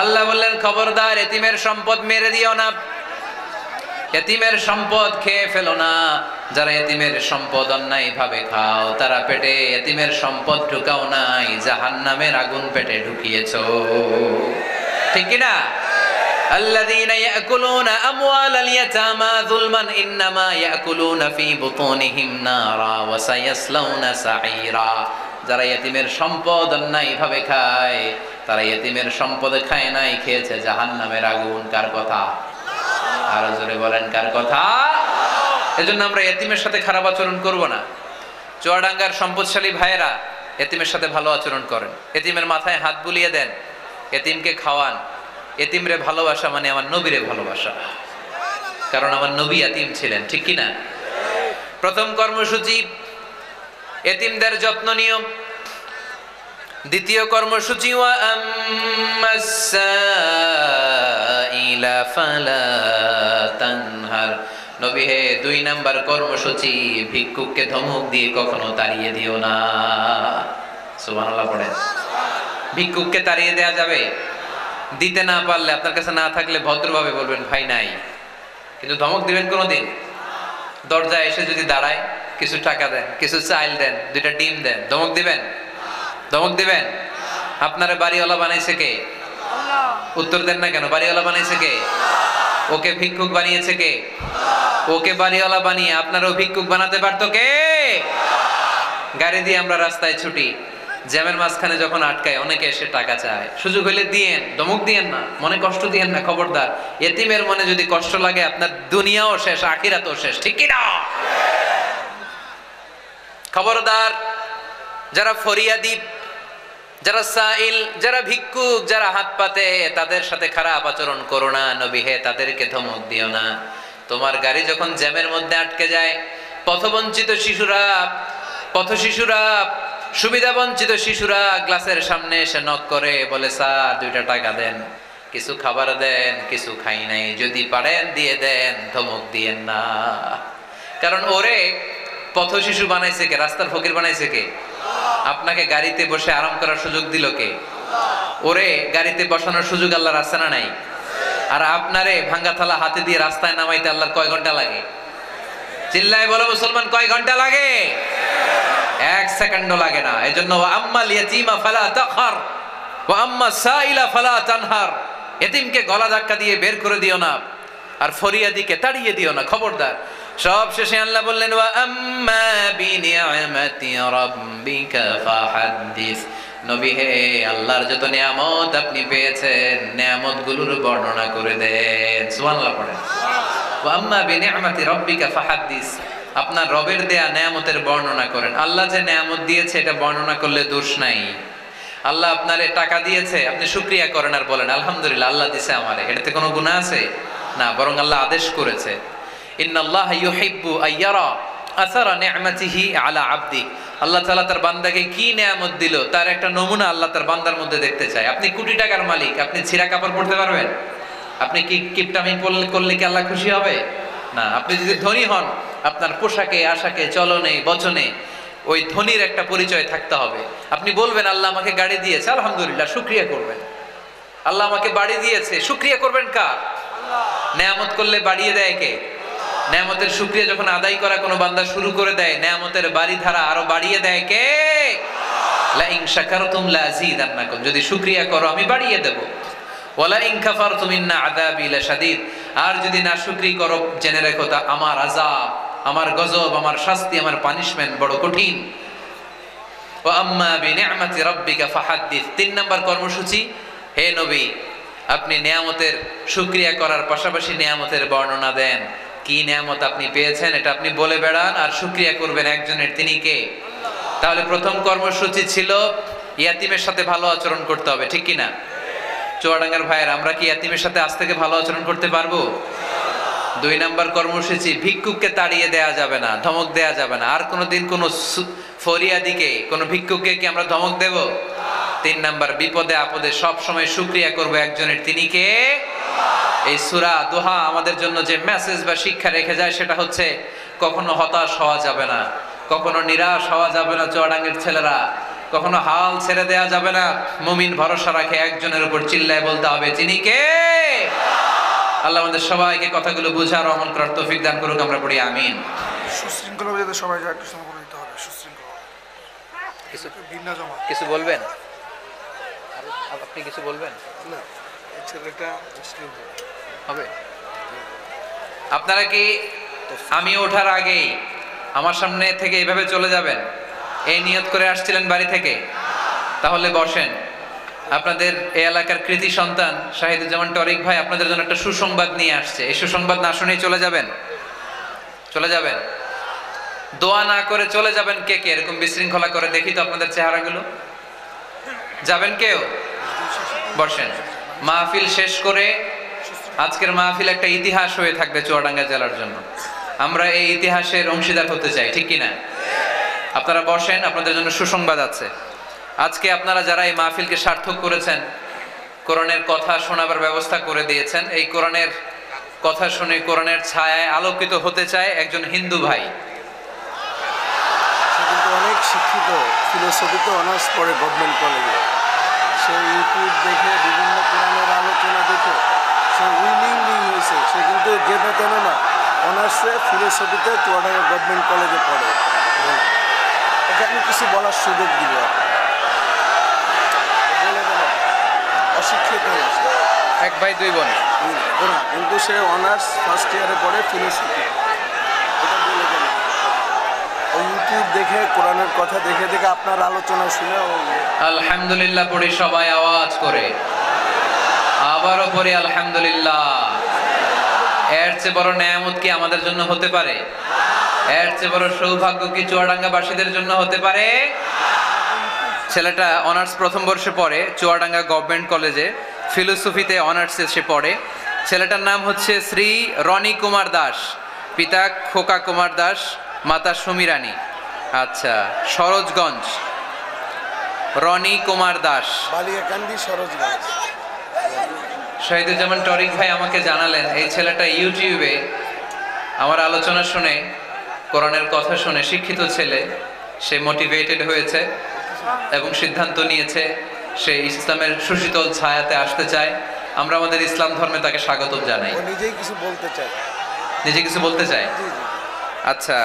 আল্লাহ বললেন খবরদার এতিমের সম্পদ মেরে দিও না। এতিমের সম্পদ খেয়ে ফেলো না। যারা এতিমের সম্পদ অন্যায় ভাবে খাও, তারা পেটে এতিমের সম্পদ ঢুকাও নাই, জাহান্নামের আগুন পেটে ঢুকিয়েছো। ঠিক কি না? الذين يأكلون أموال اليتامى ظلما إنما يأكلون في بطونهم نارا وسيصلون سعيرا। যারা এতিমের সম্পদ অন্যায় ভাবে খায়, তারা এতিমের সম্পদ খায় নাই, খেয়েছে জাহান্নামের আগুন। কার কথা? আরো জোরে বলেন, কার কথা? এজন্য আমরা এতিমের সাথে খারাপ আচরণ করব না। চুয়াডাঙ্গার সম্পদশালী ভাইয়েরা এতিমের সাথে ভালো আচরণ করেন, এতিমের মাথায় হাত বুলিয়ে দেন, এতিমকে খাওয়ান। এতিমরে ভালোবাসা মানে আমার নবীরে ভালোবাসা, কারণ আমার নবী এতিম ছিলেন। ঠিক কি না? প্রথম কর্মসূচি এতিমদের যত্ন নিও। দ্বিতীয় কর্মসূচি ওয়া আম্মাস সাইলা ফালা তানহার। নবী হে, 2 নাম্বার কর্মসূচি, ভিক্ষুককে ধমক দিয়ে কখনো তাড়িয়ে দিও না। সুবহানাল্লাহ পড়েন। ভিক্ষুককে তাড়িয়ে দেয়া যাবে? দিতে না পারলে, আপনার কাছে না থাকলে ভদ্রভাবে বলবেন ভাই নাই, কিন্তু ধমক দিবেন কোনোদিন? দরজায় এসে যদি দাঁড়ায়, কিছু টাকা দেন, কিছু চাইল দেন, 2টা ডিম দেন, ধমক দিবেন? ধমক দিবেন? আপনারা বাড়িওয়ালা বানাইছে কে? উত্তর দেন না কেন? বাড়িওয়ালা বানাইছে কে? ওকে ভিক্ষুক বানিয়েছে কে? ওকে বাড়িওয়ালা বানিয়ে আপনারও ভিক্ষুক বানাতে পারতো কে? গাড়ি দিয়ে আমরা রাস্তায় ছুটি, জ্যামের মাঝখানে যখন আটকায়, অনেকে এসে টাকা চায়, সুযোগ হলে দিয়েন, ধমক দিয়েন না, মনে কষ্ট দিয়েন না। খবরদার, এতিমের মনে যদি কষ্ট লাগে, আপনার দুনিয়াও শেষ, আখিরাতও শেষ। ঠিক কি না? খবরদার, যারা ফরিয়াদি, যারা সাইল, যারা ভিক্ষুক, যারা হাত পাতে, তাদের সাথে খারাপ আচরণ করো না। নবী হে, তাদেরকে ধমক দিও না। তোমার গাড়ি যখন জ্যামের মধ্যে আটকে যায়, পথবঞ্চিত শিশুরা, সুবিধা বঞ্চিত শিশুরা গ্লাসের সামনে এসে নক করে, বলে স্যার 2টা টাকা দেন, কিছু খাবার দেন, কিছু খাই নাই, যদি পারেন দিয়ে দেন, ধমক দিয়েন না। কারণ ওরে পথ শিশু বানাইছে কে? রাস্তার ফকির বানাইছে কে? আপনাকে গাড়িতে বসে আরাম করার সুযোগ দিল কে? ওরে গাড়িতে বসানোর সুযোগ আল্লাহর আছে না নাই? আর আপনারে ভাঙ্গা থালা হাতে দিয়ে রাস্তায় নামাইতে আল্লাহর কয় ঘন্টা লাগে? চিল্লায় বলো মুসলমান, কয় ঘন্টা লাগে? 1 সেকেন্ডও লাগে না। এজন্য ওয়া আম্মাল ইয়াতীমা ফালা তাখহার ওয়া আম্মাস সাইলা ফালা তানহার। এতিমকে গলা ধাক্কা দিয়ে বের করে দিও না, আর ফরিয়াদিকে তাড়িয়ে দিও না। খবরদার। সব শেষে আল্লাহ বললেন ওয়া আম্মা বিনিআমাতি রাব্বিকা ফাহাদ্দিস। নবী হে, আল্লাহর যত নিয়ামত আপনি পেয়েছেন, নিয়ামতগুলোর বর্ণনা করে দেন। সুবহানাল্লাহ পড়েন। ওয়া আম্মা বিনিআমাতি রাব্বিকা ফাহাদ্দিস। আপনার রবের দেয়া নেয়ামতের বর্ণনা করেন। আল্লাহ যে নেয়ামত দিয়েছে এটা বর্ণনা করলে দোষ নাই। আল্লাহ আপনারে টাকা দিয়েছে, আপনি শুকরিয়া করেন আর বলেন আলহামদুলিল্লাহ, আল্লাহ দিয়েছে আমারে, এটাতে কোনো গুনাহ আছে? না, বরং আল্লাহ আদেশ করেছে, ইন্নাল্লাহা ইউহিব্বু আইয়ারা আসারা নি'মাতিহি আলা আবদি। আল্লাহ তাআলা তার বান্দাকে কি নেয়ামত দিল, তার একটা নমুনা আল্লাহ তার বান্দার মধ্যে দেখতে চায়। আপনি কোটি টাকার মালিক, আপনি ছিঁড়া কাপড় পরতে পারবেন? আপনি কি কিপটামি করলে কি আল্লাহ খুশি হবে? না। আপনি যদি ধনী হন, আপনার পোশাকে, আশাকে, চলনে, বচনে ওই ধনীর একটা পরিচয় থাকতে হবে। আপনি বলবেন আল্লাহ আমাকে গাড়ি দিয়েছে, আলহামদুলিল্লাহ, শুকরিয়া করবেন। আল্লাহ আমাকে বাড়ি দিয়েছে, শুকরিয়া করবেন কার? নেয়ামত করলে বাড়িয়ে দেয় কে? নেয়ামতের শুকরিয়া যখন আদায় করা কোনো বান্দা শুরু করে দেয়, নেয়ামতের বাড়ি ধারা আরো বাড়িয়ে দেয় কে? লা ইন শাকারতুম লা আযীদান্নাকুম। যদি শুকরিয়া করো আমি বাড়িয়ে দেব। ওয়ালা ইন কাফারতুম ইন্না আযাবি লাশাদীদ। আর যদি নাশুকরি করো, জেনে রেখো তা আমার আযাব, আমার গজব, আমার শাস্তি, আমার পানিশমেন্ট বড় কঠিন। ওয়া আম্মা বিনি'মাতি রাব্বিকা ফাহাদ্দিস। 3 নাম্বার কর্মসূচি, হে নবী, আপনি নিয়ামতের শুকরিয়া করার পাশাপাশি নিয়ামতের বর্ণনা দেন। কি নিয়ামত আপনি পেয়েছেন এটা আপনি বলে বেড়ান, আর শুকরিয়া করবেন একজনের, তিনি কে? তাহলে প্রথম কর্মসূচি ছিল ইয়াতিমের সাথে ভালো আচরণ করতে হবে। ঠিক কি না? চুয়াডাঙ্গার ভাইয়ের, আমরা কি ইয়াতিমের সাথে আজ থেকে ভালো আচরণ করতে পারবো? 2 নাম্বার কর্মসূচি, ভিক্ষুককে তাড়িয়ে দেয়া যাবে না, ধমক দেয়া যাবে না। আর কোনোদিন কোনো ফরিয়াদিকে, কোনো ভিক্ষুককে কি আমরা ধমক দেব? 3 নাম্বার, বিপদে আপদে সব সময় শুকরিয়া করব একজনের, তিনি কে? এই সূরা দোহা আমাদের জন্য যে মেসেজ বা শিক্ষা রেখে যায় সেটা হচ্ছে, কখনো হতাশ হওয়া যাবে না, কখনো নিরাশ হওয়া যাবে না। চুয়াডাঙ্গের ছেলেরা, কখনো হাল ছেড়ে দেয়া যাবে না। মুমিন ভরসা রাখে একজনের উপর, চিল্লায় বলতে হবে তিনি কে? আল্লাহ আমাদের সবাইকে কথাগুলো বোঝার আমল করার তৌফিক দান করুক, আমরা পড়ি আমিন। সুশৃঙ্খলভাবে যাতে সবাই একটু সময় দিতে হবে, সুশৃঙ্খল ভিন্ন জমা। কিছু বলবেন? আপনি কিছু বলবেন? না, এই ছেলেটা মুসলিম হবে। আপনারা কি আমি ওঠার আগেই আমার সামনে থেকে এইভাবে চলে যাবেন এই নিয়ত করে আসছিলেন বাড়ি থেকে? তাহলে বসেন। আপনাদের এই এলাকার কৃতি সন্তান শাহিদুজ্জামান টরিক ভাই আপনাদের জন্য একটা সুসংবাদ নিয়ে আসছে। এই সুসংবাদ না শুনেই চলে যাবেন? চলে যাবেন? দোয়া না করে চলে যাবেন কে কে? এরকম বিশৃঙ্খলা করে দেখি তো আপনাদের চেহারাগুলো। যাবেন কেউ? বসেন। মাহফিল শেষ করে আজকের মাহফিল একটা ইতিহাস হয়ে থাকবে চুয়াডাঙ্গা জেলার জন্য। আমরা এই ইতিহাসের অংশীদার হতে চাই, ঠিক কিনা? আপনারা বসেন, আপনাদের জন্য সুসংবাদ আছে। আজকে আপনারা যারা এই মাহফিলকে সার্থক করেছেন, কোরআনের কথা শোনাবার ব্যবস্থা করে দিয়েছেন, এই কোরআনের কথা শুনে কোরআনের ছায়ায় আলোকিত হতে চায় একজন হিন্দু ভাই। সে কিন্তু অনেক শিক্ষিত, ফিলোসফিতে অনার্স পড়ে গভর্নমেন্ট কলেজে। সে ইউটিউব দেখে বিভিন্ন কোরআনের আলোচনা দেখে সে উইলিংলি হয়েছে। সে কিন্তু যেতে তেন না, অনার্সে ফিলোসফিতে চুয়াডাঙ্গা গভর্নমেন্ট কলেজে পড়ে। ওকে আমি কিছু বলার সুযোগ দিব, বলে দেব অশিক্ষিত হয়েছে। এক ভাই দুই বোন ওরা কিন্তু সে অনার্স ফার্স্ট ইয়ারে পড়ে ফিলোসফি। এটা বলে দেব ও ইউটিউব দেখে কোরআনের কথা দেখে দেখে আপনার আলোচনা শুনে আলহামদুলিল্লাহ পড়ি সবাই আওয়াজ করে, আবারও পড়ি আলহামদুলিল্লাহ। এর চেয়ে বড় নেয়ামত কি আমাদের জন্য হতে পারে? এর চেয়ে বড় সৌভাগ্য কি চুয়াডাঙ্গাবাসীদের জন্য হতে পারে? ছেলেটা অনার্স প্রথম বর্ষে পড়ে চুয়াডাঙ্গা গভর্নমেন্ট কলেজে, ফিলোসফিতে অনার্সে সে পড়ে। ছেলেটার নাম হচ্ছে শ্রী রনি কুমার দাস, পিতা খোকা কুমার দাস, মাতা সুমিরানী। আচ্ছা, সরোজগঞ্জ। রনি কুমার দাস, বালিয়াকান্দি, সরোজগঞ্জ। শাহিদুজ্জামান টরিক ভাই আমাকে জানালেন এই ছেলেটা ইউটিউবে আমার আলোচনা শুনে, কোরআনের কথা শুনে শিক্ষিত ছেলে, সে মোটিভেটেড হয়েছে এবং সিদ্ধান্ত নিয়েছে সে ইসলামের সুশীতল ছায়াতে আসতে চায়। আমরা আমাদের ইসলাম ধর্মে তাকে স্বাগত জানাই। ও নিজেই কিছু বলতে চায়। নিজে কিছু বলতে চায়? আচ্ছা,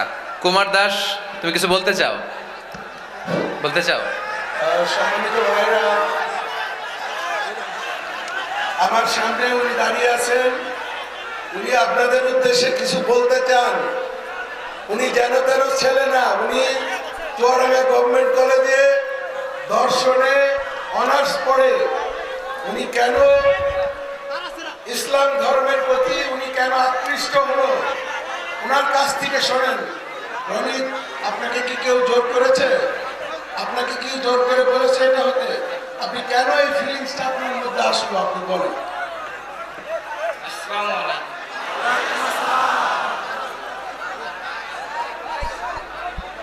কুমার দাস তুমি কিছু বলতে চাও? বলতে চাও? সম্মানিত ভাইরা, আমার সামনে উনি দাঁড়িয়ে আছেন, উনি আপনাদের উদ্দেশ্যে কিছু বলতে চান। উনি যেন তেন ছেলে না, উনি চুয়াডাঙ্গা গভর্নমেন্ট কলেজে দর্শনে অনার্স পড়ে। উনি কেন ইসলাম ধর্মের প্রতি উনি কেন আকৃষ্ট হলো, ওনার কাছ থেকে শোনেন। রনিত, আপনাকে কি কেউ জোর করেছে? আপনাকে কি জোর করে বলেছে এটা হতে? আপনি কেন এই ফিলিংসটা আপনার মধ্যে আসলো আপনি বলেন। আসসালামু আলাইকুম।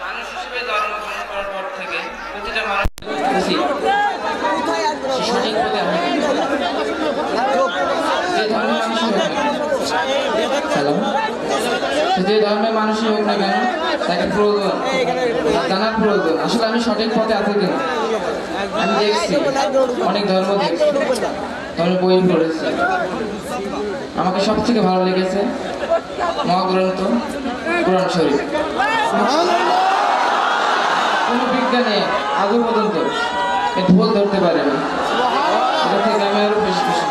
মানুষ হিসেবে জন্মগ্রহণ করার পর থেকে প্রতিটা মানুষ সঠিক পথে যে ধর্মের মানুষই হোক না কেন তাকে প্রয়োজন, জানার প্রয়োজন আসলে আমি সঠিক পথে আছি কিনা। আমি দেখছি অনেক ধর্ম দেখছি, ধর্মের বই পড়েছি। আমাকে সব থেকে ভালো লেগেছে মহাগ্রন্থ কোরআন শরীফ। কোন বিজ্ঞানে আজও পর্যন্ত ভুল ধরতে পারেনি। এটা থেকে আমি আরো বেশি খুশি।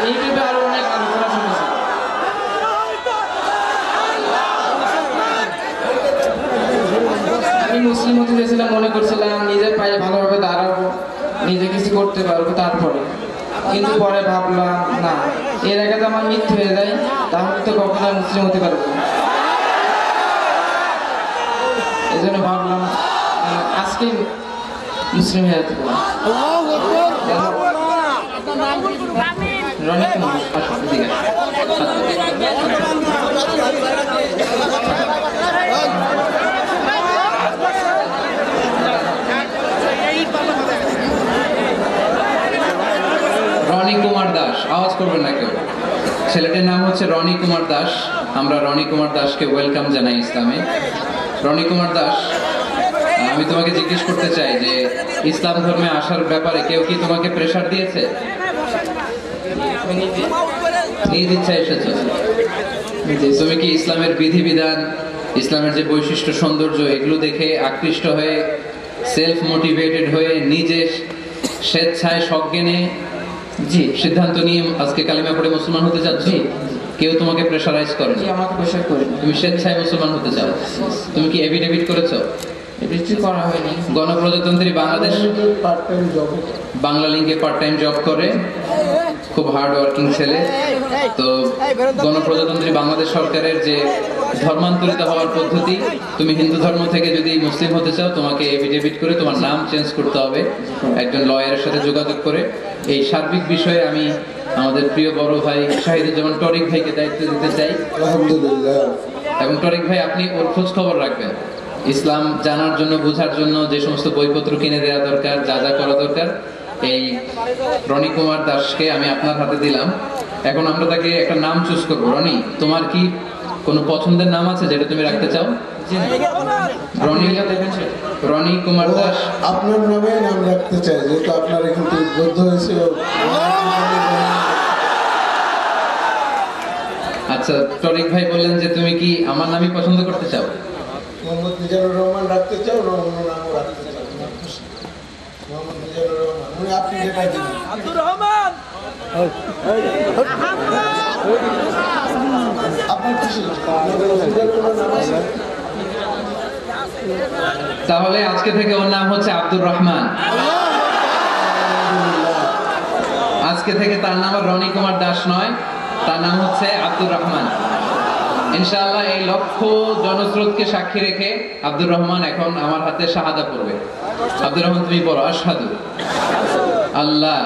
ইউটিউবে আরো অনেক আলোচনা শুনেছি। আমি মুসলিম হতে চেয়েছিলাম, মনে করছিলাম নিজের পায়ে ভালোভাবে দাঁড়াবো, নিজে কিছু করতে পারবো, তারপরে কিন্তু পরে ভাবলাম না, এর আগে তো আমার মৃত্যু হয়ে যায়, তাহলে তো কখনো মুসলিম হতে পারবো না। এই জন্য ভাবলাম আজকে মুসলিম হয়ে যেতে পারি। রনি কুমার দাস, আওয়াজ করবেন না কেউ। ছেলেটির নাম হচ্ছে রনি কুমার দাস। আমরা রনি কুমার দাসকে ওয়েলকাম জানাই ইসলামে। রনি কুমার দাস আমি তোমাকে জিজ্ঞেস করতে চাই যে ইসলাম ধর্মে আসার ব্যাপারে কেউ কি তোমাকে প্রেসার দিয়েছে? নিজ ইচ্ছা এসেছো? তুমি কি ইসলামের বিধিবিধান, ইসলামের যে বৈশিষ্ট্য, সৌন্দর্য, এগুলো দেখে আকৃষ্ট হয়ে, সেলফ মোটিভেটেড হয়ে, নিজে স্বেচ্ছায় সজ্ঞানে সিদ্ধান্ত নিয়ে আজকে কালিমা পড়ে মুসলমান হতে চাচ্ছ? কেউ তোমাকে প্রেসারাইজ করে? আমাকে প্রেসার করে, তুমি স্বেচ্ছায় মুসলমান হতে চাও? তুমি কি এফিডেভিট করেছো? রেজিস্ট্রি করা হয়নি। গণপ্রজাতন্ত্রী বাংলাদেশ বাংলা লিঙ্কে পার্ট টাইম জব করে, খুব হার্ড ওয়ার্কিং ছেলে। তো গণপ্রজাতন্ত্রী বাংলাদেশ সরকারের যে ধর্মান্তরিত হওয়ার পদ্ধতি, তুমি হিন্দু ধর্ম থেকে যদি মুসলিম হতে চাও তোমাকে এফিডেভিট করে তোমার নাম চেঞ্জ করতে হবে একজন লয়ারের সাথে যোগাযোগ করে। এই সার্বিক বিষয়ে আমি আমাদের প্রিয় বড় ভাই শাহিদুজ্জামান টরিক ভাইকে দায়িত্ব দিতে চাই। আলহামদুলিল্লাহ। এবং টরিক ভাই, আপনি ওর খোঁজ খবর রাখবেন। ইসলাম জানার জন্য, বোঝার জন্য যে সমস্ত বইপত্র কিনে দেওয়া দরকার, যা যা করা দরকার, এই রনি কুমার দাসকে আমি আপনার হাতে দিলাম। এখন আমরা তাকে একটা নাম চুজ করবো। রনি, তোমার কি কোনো পছন্দের নাম আছে যেটা তুমি রাখতে চাও? রনি কুমার দাস। আপনার নামে নাম রাখতে চাই, যেহেতু আপনার এখান থেকে উদ্বুদ্ধ হয়েছে। আচ্ছা, টরিক ভাই বললেন যে তুমি কি আমার নামই পছন্দ করতে চাও? মোহাম্মদ মিজানুর রহমান রাখতে চাও, অন্য নামও রাখতে চাও? মোহাম্মদ মিজানুর রহমান, আপনি যেটা দিবেন। আব্দুর রহমান। আপনার খুশি? তাহলে আজকে থেকে ওর নাম হচ্ছে আব্দুর রহমান। আজকে থেকে তার নাম আর রনি কুমার দাস নয়, তার নাম হচ্ছে আব্দুর রহমান। ইনশাআল্লাহ এই লক্ষ জনস্রোতকে সাক্ষী রেখে আব্দুর রহমান এখন আমার হাতে শাহাদা পড়বে। আব্দুর রহমান, তুমি বলো, আশহাদু আল্লাহ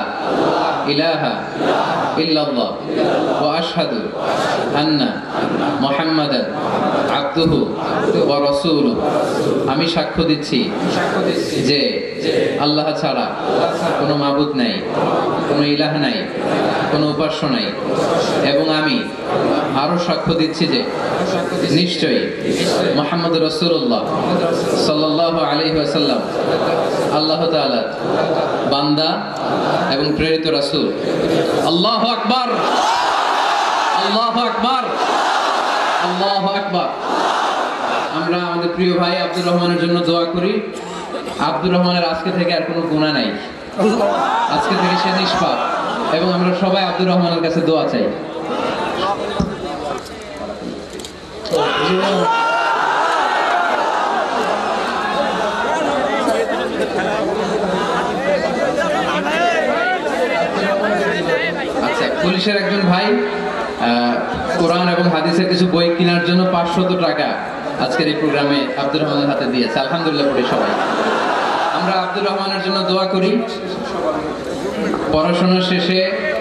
ইলাহা ইল্লাল্লাহ ওয়া আশহাদু আন্না মুহাম্মাদান আবদুহু ওয়া রাসূলুহু। আমি সাক্ষ্য দিচ্ছি যে আল্লাহ ছাড়া কোনো মাবুদ নাই, কোনো ইলাহ নাই, কোনো উপাস্য নাই, এবং আমি আরো সাক্ষ্য দিচ্ছি যে নিশ্চয়ই মুহাম্মদ রাসূলুল্লাহ সাল্লাল্লাহু আলাইহি ওয়াসাল্লাম আল্লাহ তাআলার বান্দা এবং প্রেরিত রাসূল। আল্লাহু আকবার, আল্লাহু আকবার, আল্লাহু আকবার। আমরা আমাদের প্রিয় ভাই আব্দুর রহমানের জন্য দোয়া করি। আব্দুর রহমানের আজকে থেকে আর কোনো গুনাহ নাই, আজকে থেকে সে নিষ্পাপ, এবং আমরা সবাই আব্দুর রহমানের কাছে দোয়া চাই। আচ্ছা, পুলিশের একজন ভাই কোরআন এবং হাদিসের কিছু বই কেনার জন্য 500 টাকা আজকের এই প্রোগ্রামে আব্দুর রহমানের হাতে দিয়েছে। আলহামদুলিল্লাহ পড়ি সবাই। আমরা আব্দুর রহমানের জন্য দোয়া করি। পড়াশোনা শেষে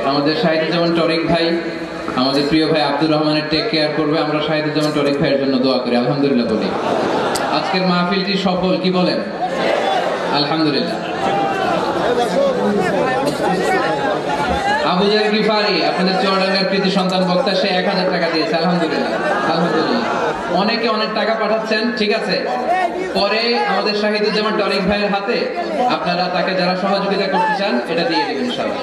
আমাদের শাহিদুজ্জামান টরিক ভাই, আমাদের প্রিয় ভাই আব্দুর রহমানের টেক কেয়ার করবে। আমরা শাহিদুজ্জামান টরিক ভাইয়ের জন্য দোয়া করি। আলহামদুলিল্লাহ বলি। আজকের মাহফিলটি সফল, কি বলেন? আলহামদুলিল্লাহ। আবু জার গিফারি, আপনাদের চুয়াডাঙ্গার কৃতি সন্তান বক্তা, সে 1000 টাকা দিয়েছে। আলহামদুলিল্লাহ, আলহামদুলিল্লাহ। অনেকে অনেক টাকা পাঠাচ্ছেন, ঠিক আছে। পরে আমাদের শাহিদুজ্জামান টরিক ভাইয়ের হাতে আপনারা তাকে যারা সহযোগিতা করতে চান এটা দিয়ে দেবেন ইনশাআল্লাহ।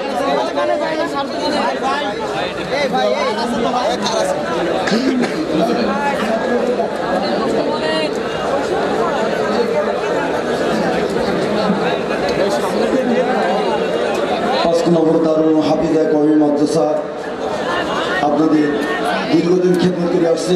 নগর দারুল হাফিজা কওমি মাদ্রাসা আপনাদের দীর্ঘদিন খেদমত করে আসছে।